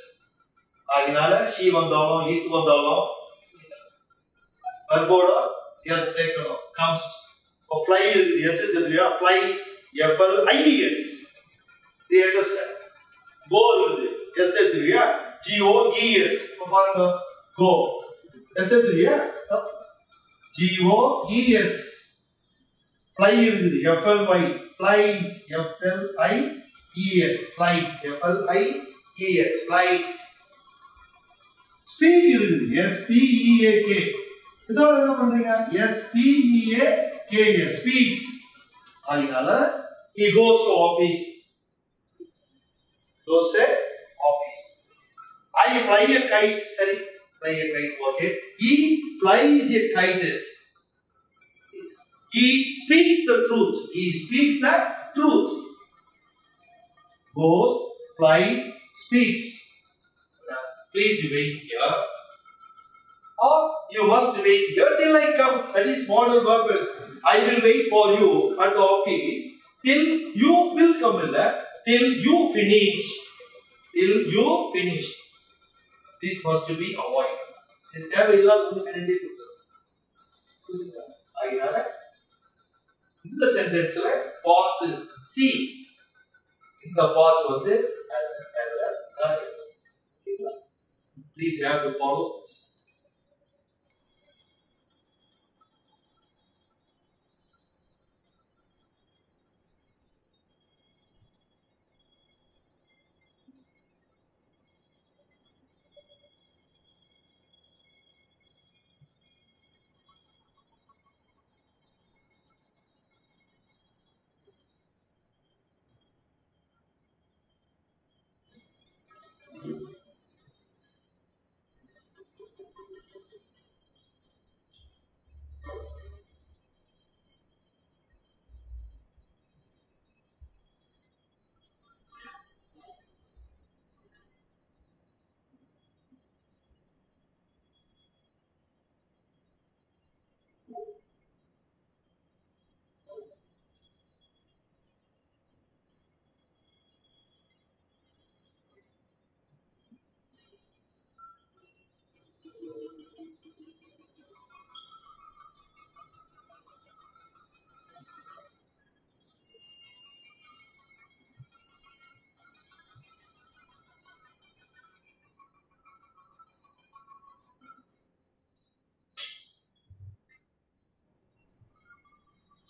அதனால she வந்தாலும் it வந்தாலும் verb-ஓட s சேர்க்கணும். comes. இப்போ fly இருக்குது s இருக்குதுயா flies f l i s. Do you understand? go இருக்குது s இருக்குதுயா g o e s. இப்போ பாருங்க go s இருக்குதுயா g o e s. fly இருக்குது f l y flies f l i e s flies f l i e s flies. speak இருக்குது s p e a k. இதோட என்ன பண்றீங்க s p e a k s speaks. அதனால he goes to office. goes to office. I fly a kite. சரி fly a kite okay. He flies a kite. He speaks the truth. He speaks the truth. Goes, flies, speaks. Please wait here. Or you must wait here till I come. That is modal verb. I will wait for you at the office till you will come in there. Till you finish. Till you finish. This must be avoided. This தேவையில்லாத முன்னாடியே கொடுத்துருங்க. அதனால இந்த சென்டென்ஸ்ல part C இந்த part வந்து as an error தான் இருக்கும். ஓகேங்களா? Please you have to follow this.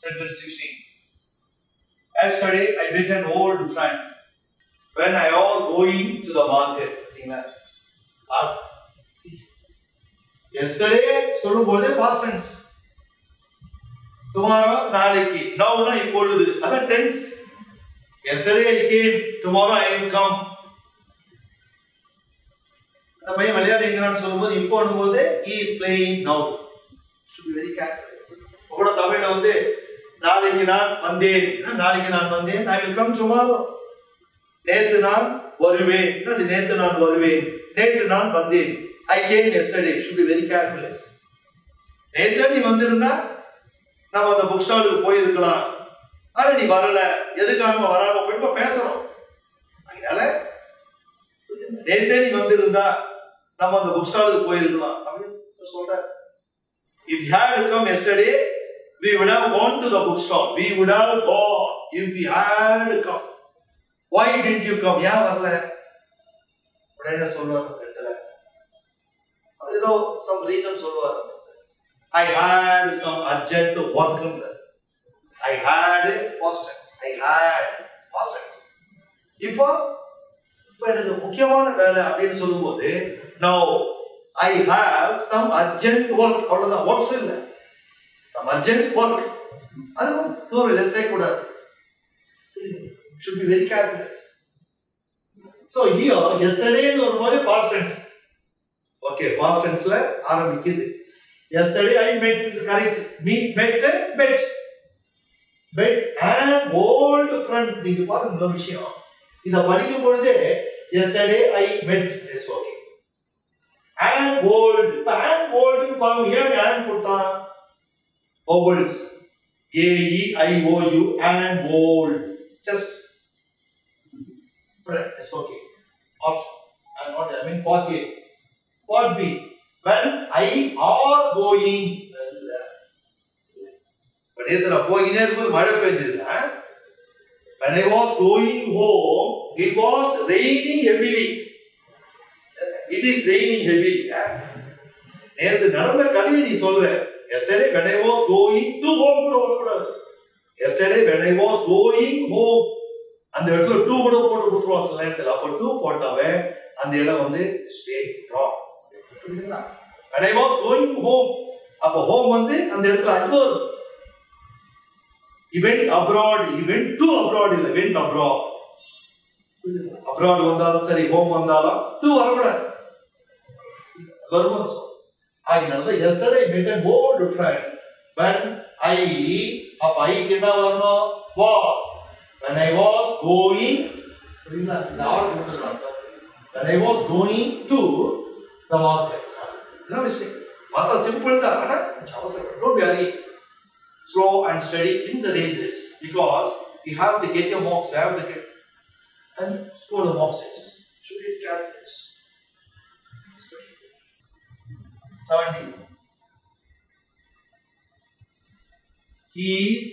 Sentence 16. Yesterday I met an old friend when I was going to the market. See. Yesterday, past tense. Tomorrow, naliki. Now, other tense. Yesterday I came, tomorrow I will come. He is playing now. Should be very careful. I will come tomorrow. I came yesterday. Should be very careful. நம்ம அந்த book ஸ்டாலுக்கு போயிருக்கலாம். ஆனா நீ வரல. எதுக்காக வராம போய் பேசறோம். அதனால நேத்தே நீ வந்திருந்தா நம்ம அந்த புக் ஸ்டாலுக்கு போயிருக்கலாம் அப்படி சொல்ற. If you had come yesterday, we would have gone to the book stall. We would have gone if we had come. Why didn't you come? ஏன் வரல? உடனே சொல்வார் கேட்டல. ஏதோ some reason சொல்வார். I had some urgent work. I had past tense. I had past tense. இப்போ எனக்கு முக்கியமான வேலை அப்படினு சொல்லும்போது now I have some urgent work. அவ்வளவுதான் works இல்ல. Some urgent work. அதுவும் ஒரு லெஸ்ஸே கூடாது. Should be very careful. So here yesterday ஒரு past tense. Okay, past tenseல ஆரம்பிக்குது. Yesterday I met, is correct. Met an old friend. நீங்க பாருங்க இந்த விஷயம். இத படிக்கும் பொழுதே yesterday I met is okay. An old பாருங்க ஏன் an போட்டா? Vowels. A E I O U an old. Just friend is okay. Option. I mean part A. Part B. When I are going. But when I was going home, it was raining heavily. It is raining heavily. Yesterday when I was going to home. Yesterday when I was going home. And there were two was length. Two போட்டாவே அந்த இடம் வந்து straight wrong. When I was going home, அப்ப home வந்து அந்த இடத்துல adverb. He went abroad, he went to abroad இல்ல went abroad. Abroad வந்தாலும் சரி home வந்தாலும் to வரக்கூடாது. வருமானம் சொல். ஆகினால yesterday I met an old friend when I அப்ப I என்ன வரணும் was. When I was going when I was going to the market. No mistake. Mata simple da, na? Don't worry. Slow and steady in the races because you have to get your marks. You have to get and score the marks. Should be careful. 70. He is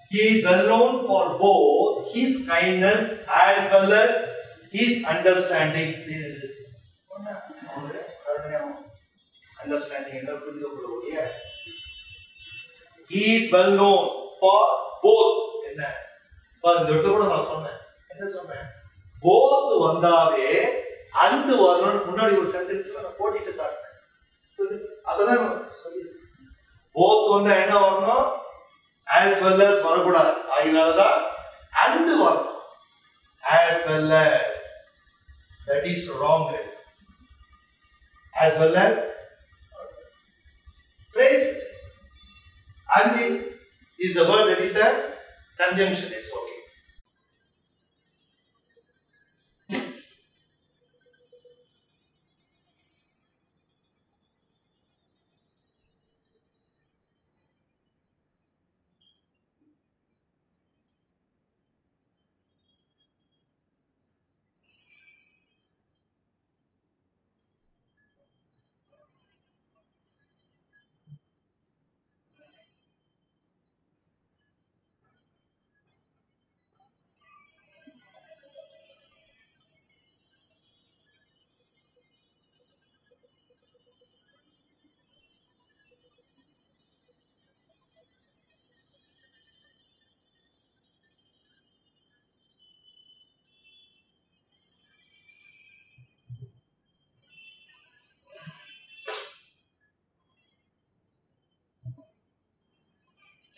He is well known for both his kindness as well as his understanding. Understanding. He is well known for both. Both வந்தாவே and வரணும் முன்னாடி ஒரு சென்டென்ஸ்ல நான் போட்டுட்டு காட்டுறேன். அததான் சொல்லி both வந்தா என்ன வரணும்? As well as வரக்கூடாது. அதனாலதான் and வரணும். As well as. That is wrong, guys. As well as phrase. And is the word that is a conjunction is okay.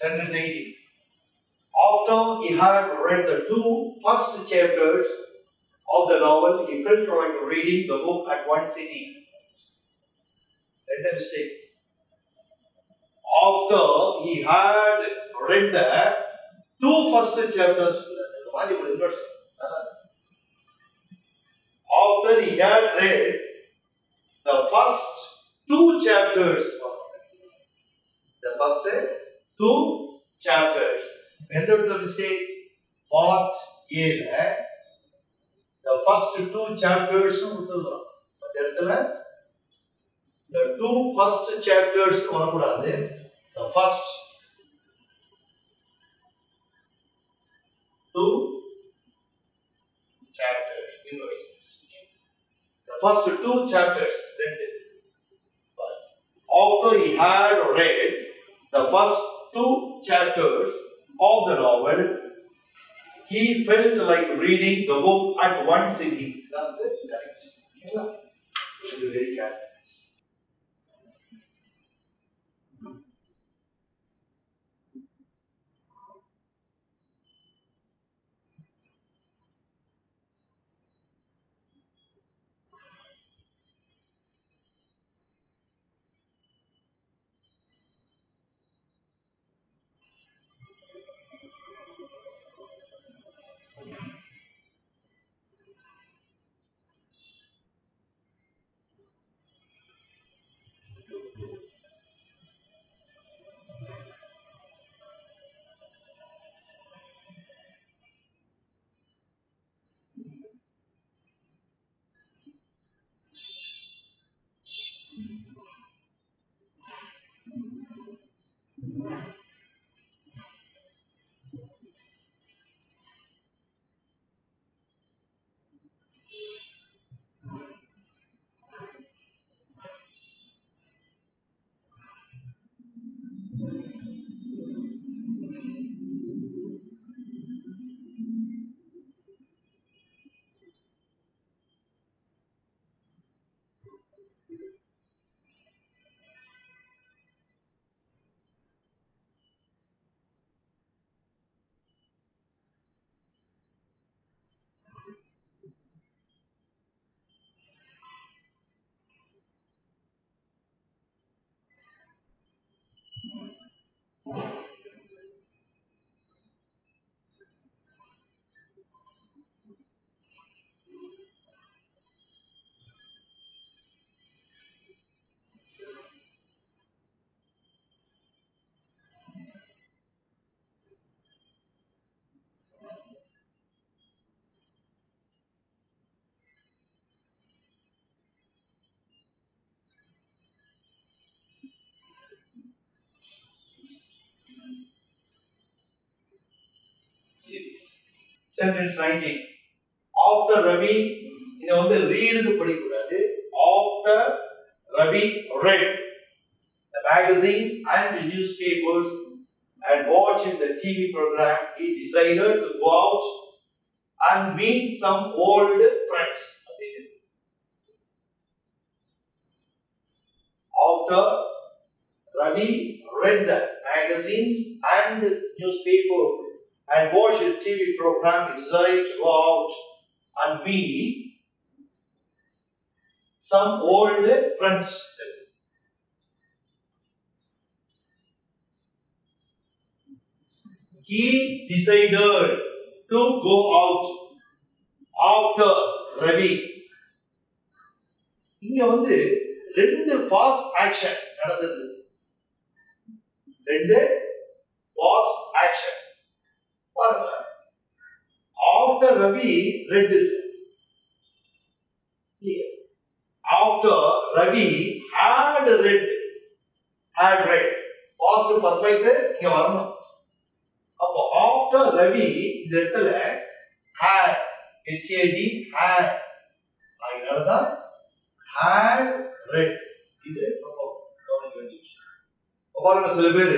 Sentence 18. After he had read the two first chapters of the novel, he felt like reading the book at one sitting. Let a mistake. After he had read the two first chapters, after he had read the first two chapters, two chapters. Enter the mistake. Part A. The first two chapters. The two first chapters. The first two chapters. The first two chapters. After he had read the first two chapters of the novel, he felt like reading the book at one sitting. That's correct. You should be very careful. Sentence 19. After Ravi, இதை வந்து read படிக்கூடாது. After Ravi read the magazines and the newspapers and watched the TV program, he decided to go out and meet some old friends. After Ravi read the magazines and newspaper and watched the TV program, he decided to go out and meet some old friends. He decided to go out after Ravi. இங்க வந்து ரெண்டு past action நடந்தது. ரெண்டு past action. பாருங்க. After Ravi read. After Ravi had read. Past perfect இங்க வரணும். அப்போ after Ravi இந்த இடத்துல had had அதனாலதான் had read இது கவனிக்க வேண்டிய விஷயம். பாருங்க சில பேர்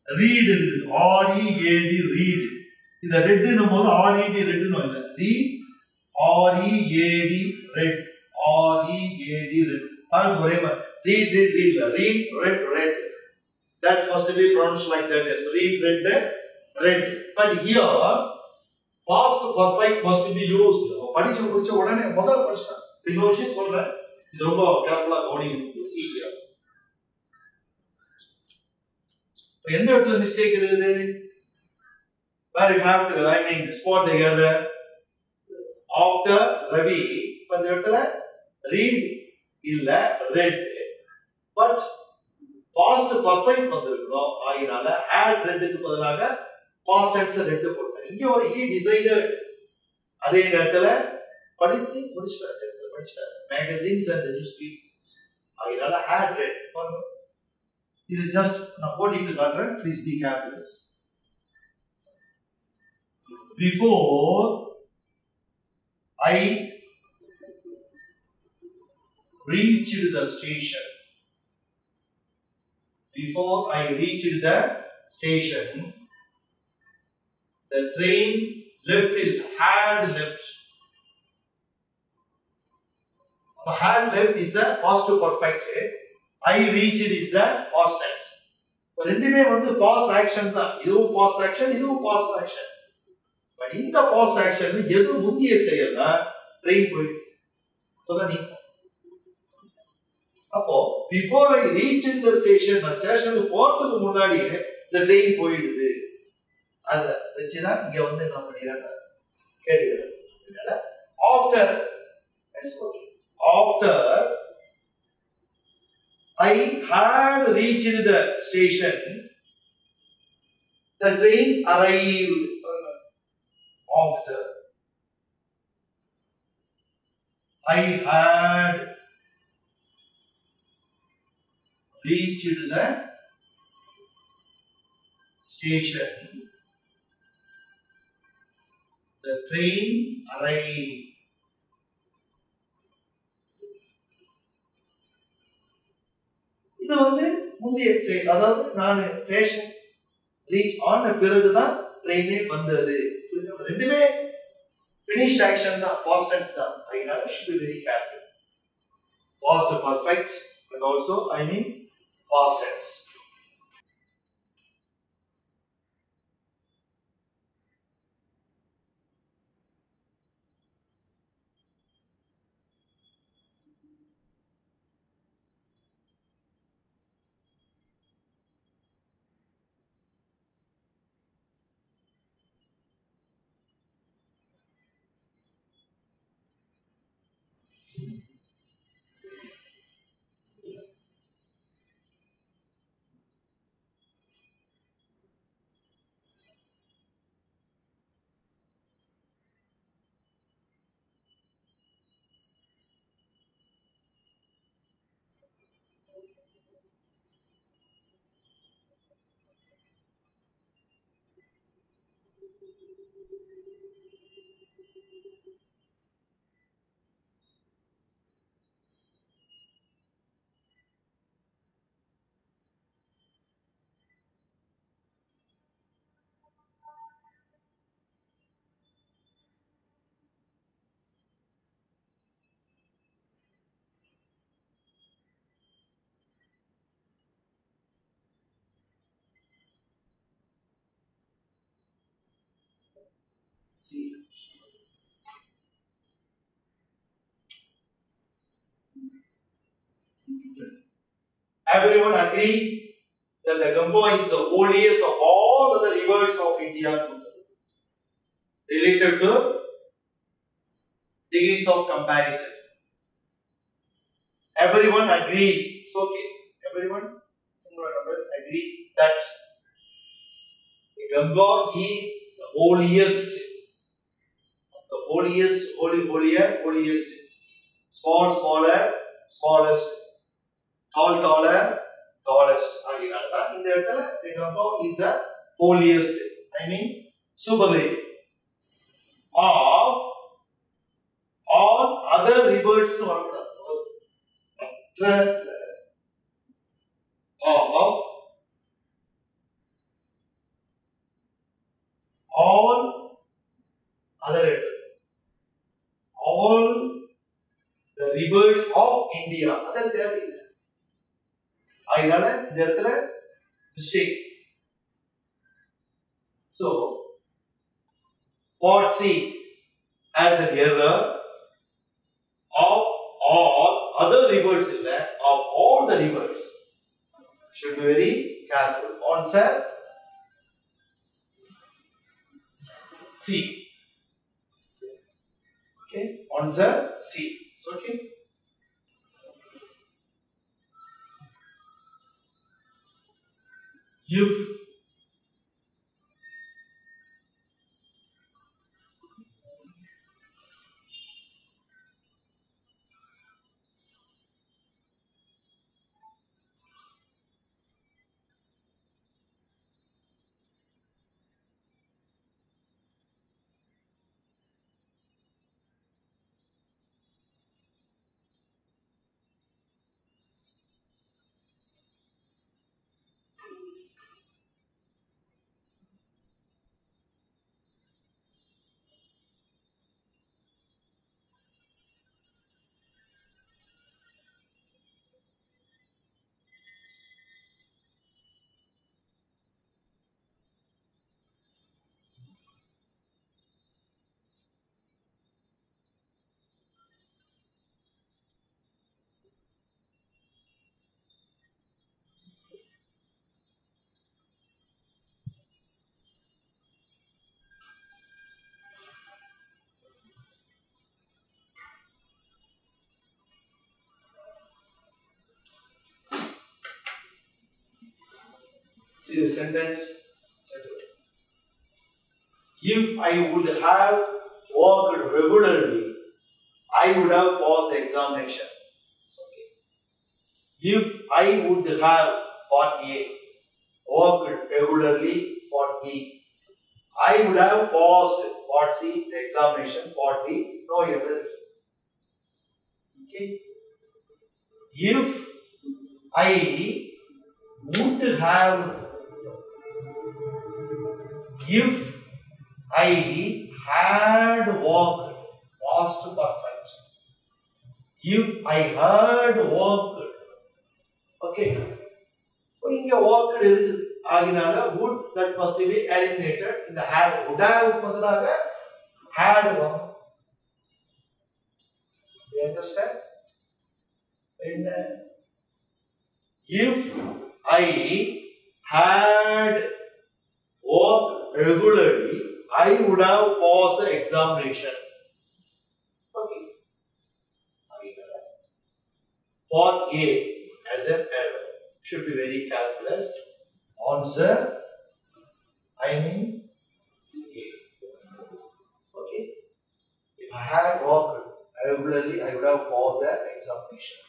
read இருக்கு read read இத read னும் போது read read னு இல்ல read read read பாருங்க ஒரே மாதிரி read read that must be pronounced like that as read but here past perfect must be used படிச்சு முடிச்ச உடனே முதல்ல படிச்சா இன்னொரு விஷயம் சொல்றேன் இது ரொம்ப கேர்ஃபுல்லா கவனிக்கணும் see here எந்த இடத்துல மிஸ்டேக் இருக்குது where you have to spot the error after Ravi இந்த இடத்துல read இல்ல read but past perfect வந்திருக்கணும் ஆயினால had read க்கு பதிலாக past tense read போட்டேன் இங்க ஒரு he decided அதே நேரத்துல படிச்சு முடிச்சாரு magazines and the newspaper ஆயினால had read இது just நான் போடிட்டு காட்டுறேன் please be careful this before I reached the station the train had left is the past perfect I reached is the past tense ரெண்டுமே வந்து past action தான் இதுவும் past action இதுவும் past action but இந்த past action எது முந்திய செயல்னா train போயிட்டு அப்பதான் நீ அப்போ before I reached the station நான் ஸ்டேஷனுக்கு போறதுக்கு முன்னாடியே the train போயிடுது அத வெச்சுதான் இங்க வந்து என்ன பண்ணிராங்க கேடுறாங்க after I had reached the station the train arrived after I had reached the station the train arrived இது வந்து முந்தைய அதாவது நான் ஸ்டேஷன் ரீச் ஆன பிறகுதான் ட்ரெயினே வந்தது ரெண்டுமே finish action தான் past tense தான் அதனால should be very careful past perfect and also past tense See, everyone agrees that the Ganga is the holiest of all other rivers of India related to degrees of comparison. Everyone agrees. It's okay. Everyone, singular numbers, agrees that the Ganga is the holiest. The holiest. Small, smaller, smallest. Tall, taller, tallest. In the இடத்துல the Ganga is the holiest. I mean superlative of all other rivers of all other all the rivers of India. Other தேவையில்லை. அதனால இந்த இடத்துல mistake. So Part C as an error of all other rivers of all the rivers. Should be very careful. Answer C. Okay, answer C. It's okay. If see the sentence. If I would have worked regularly, I would have passed the examination. Okay. If I would have Part A worked regularly, Part B, I would have passed Part C the examination. Part D no error. Okay. If I would have, if I had worked, past perfect. If I had worked, okay. இங்க worked இருக்குது. ஆகினால would that must be eliminated. இந்த had, would have பதிலாக had வரும். You understand? If I had worked regularly, I would have passed the examination. Okay. Part A as an error. Should be very calculus. Answer, I mean A. Okay. If I had worked regularly, I would have passed the examination.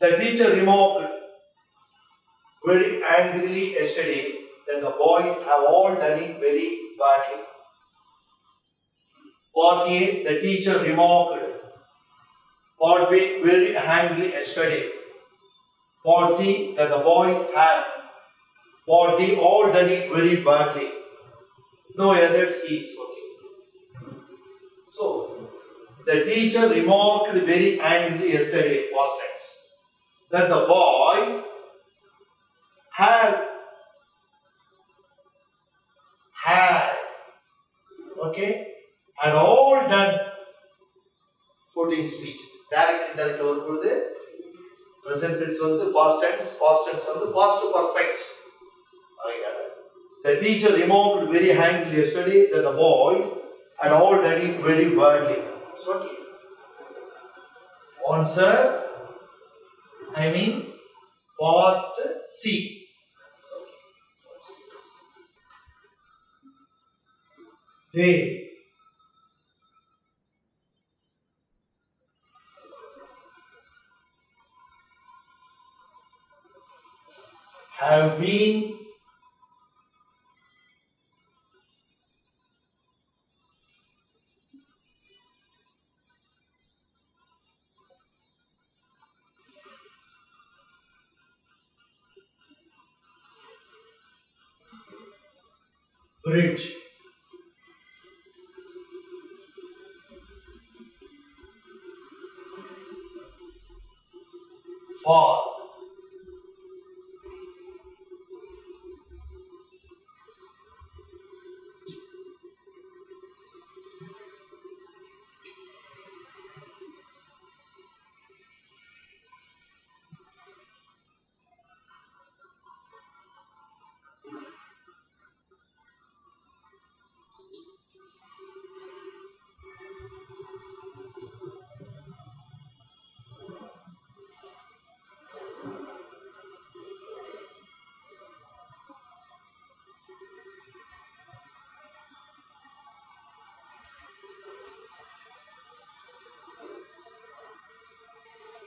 The teacher remarked very angrily yesterday that the boys have all done it very badly. Part A, the teacher remarked. Part B, very angrily yesterday. Part C, that the boys have. Part D, all done it very badly. No errors is okay. So, the teacher remarked very angrily yesterday, past tense, that the boys had, okay, had all done putting speech. Direct, indirect, over the present tense on the past tense on the past perfect. The teacher remarked very angrily yesterday that the boys had all done it very badly. So, okay. Answer, I mean, part C. So, okay. They have been bridge for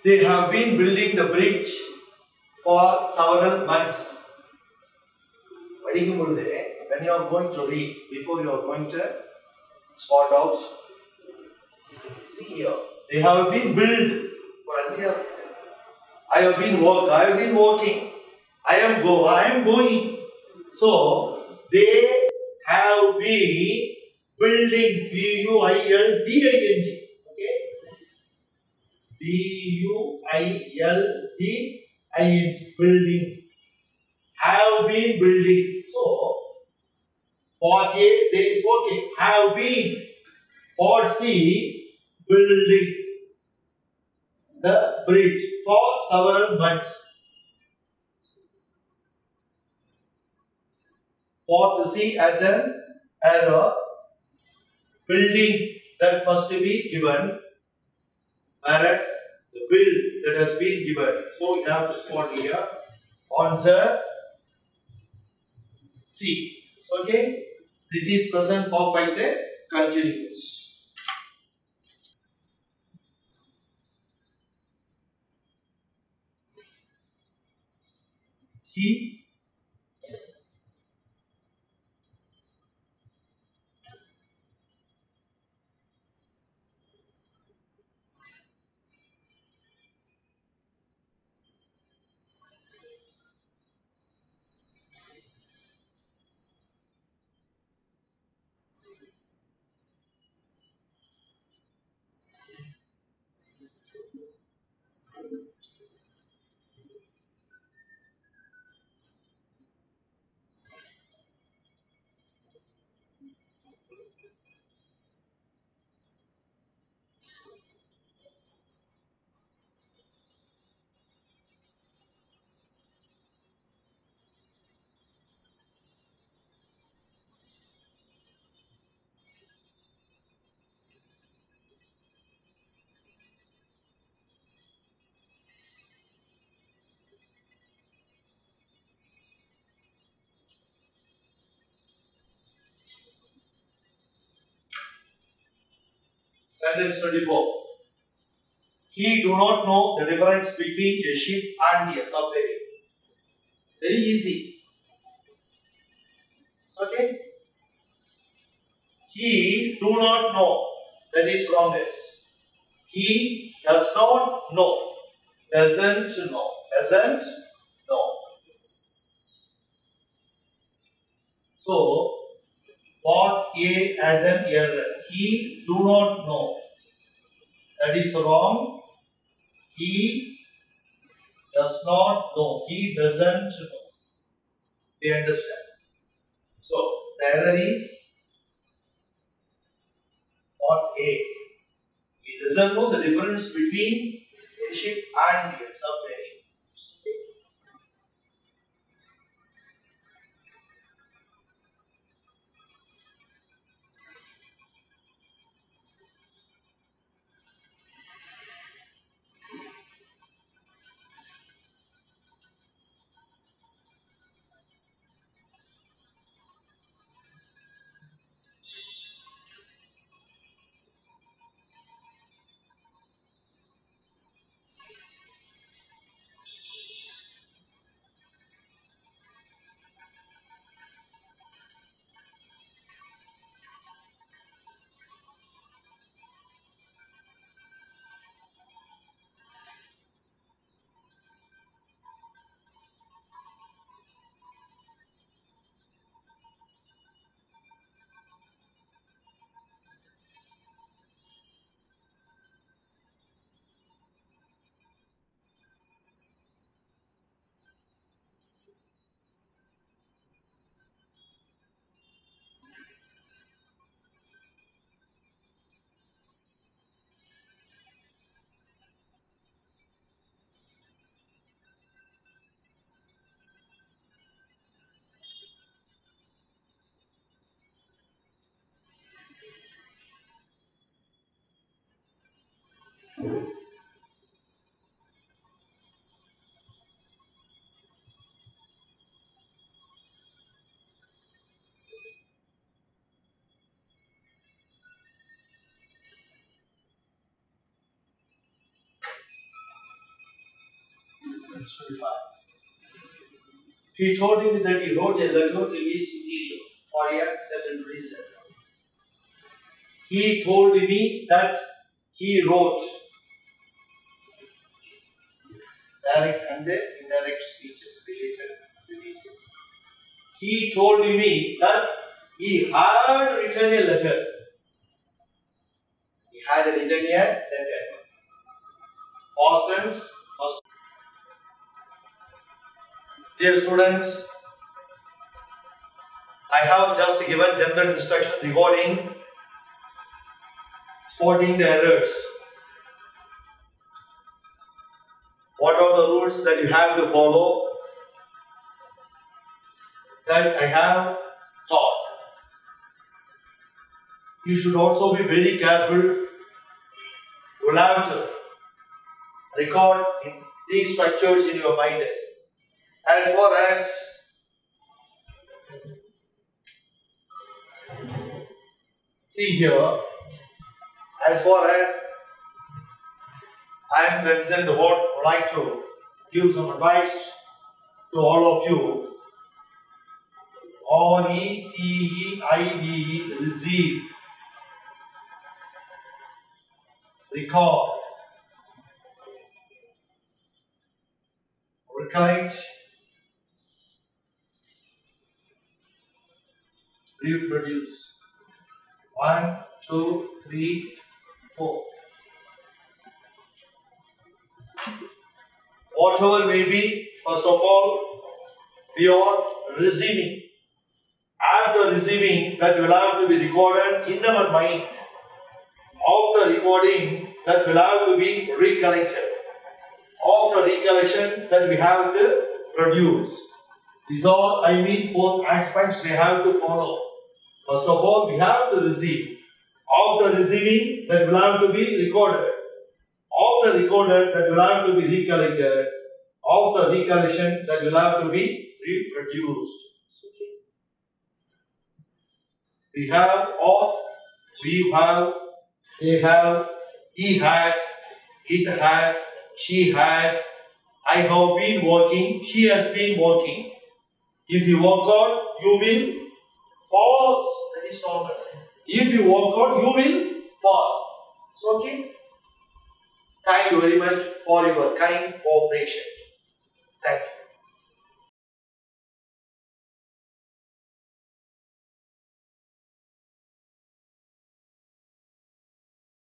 they have been building the bridge for several months. When you are going to read, before you are going to spot out, see here, they have been built for a year. I have been working, I am going. So, they have been building, B-U-I-L-D-I-N-G. Okay? B-U-I-L-D-I-N-G. Building. Have been building. So, part A, there is working. Have been. Part C, building the bridge for several months. Part C as an error. Building that must be given, whereas the bill that has been given. So you have to spot here. Answer C. Okay. This is present perfect continuous. He sentence 24. he do not know the difference between a ship and a submarine. Very easy. It's okay. He do not know. That is wrongness. He does not know. Doesn't know. Doesn't know. So, part A as an error. He do not know. That is wrong. He does not know. He doesn't know. We understand. So, the error is part A. He doesn't know the difference between a ship and a submarine. He told me that he wrote a letter to his superior for a certain reason. He told me that he wrote direct and indirect speeches related releases. He told me that he had written a letter. He had written a letter. Past tense. Dear students, I have just given general instruction regarding spotting the errors. What are the rules that you have to follow? That I have taught. You should also be very careful. You will have to record these structures in your mind. As far as see here, as far as I am concerned, what I would like to give some advice to all of you. RECEIVE, receive, record, recollect, reproduce. 1, 2, 3, 4. Whatever may be, first of all, we are receiving. After receiving, that will have to be recorded in our mind. After recording, that will have to be recollected. After recollection, that we have to produce. These are, four aspects we have to follow. First of all, we have to receive. After receiving, that will have to be recorded. After recorded, that will have to be recollected. After recollection, that will have to be reproduced. Okay. We have, or we have, they have, he has, it has, she has, I have been working, she has been working. If you work out, you will pause. That is normal. If you work out, you will pause. So, okay. Thank you very much for your kind cooperation. Thank you.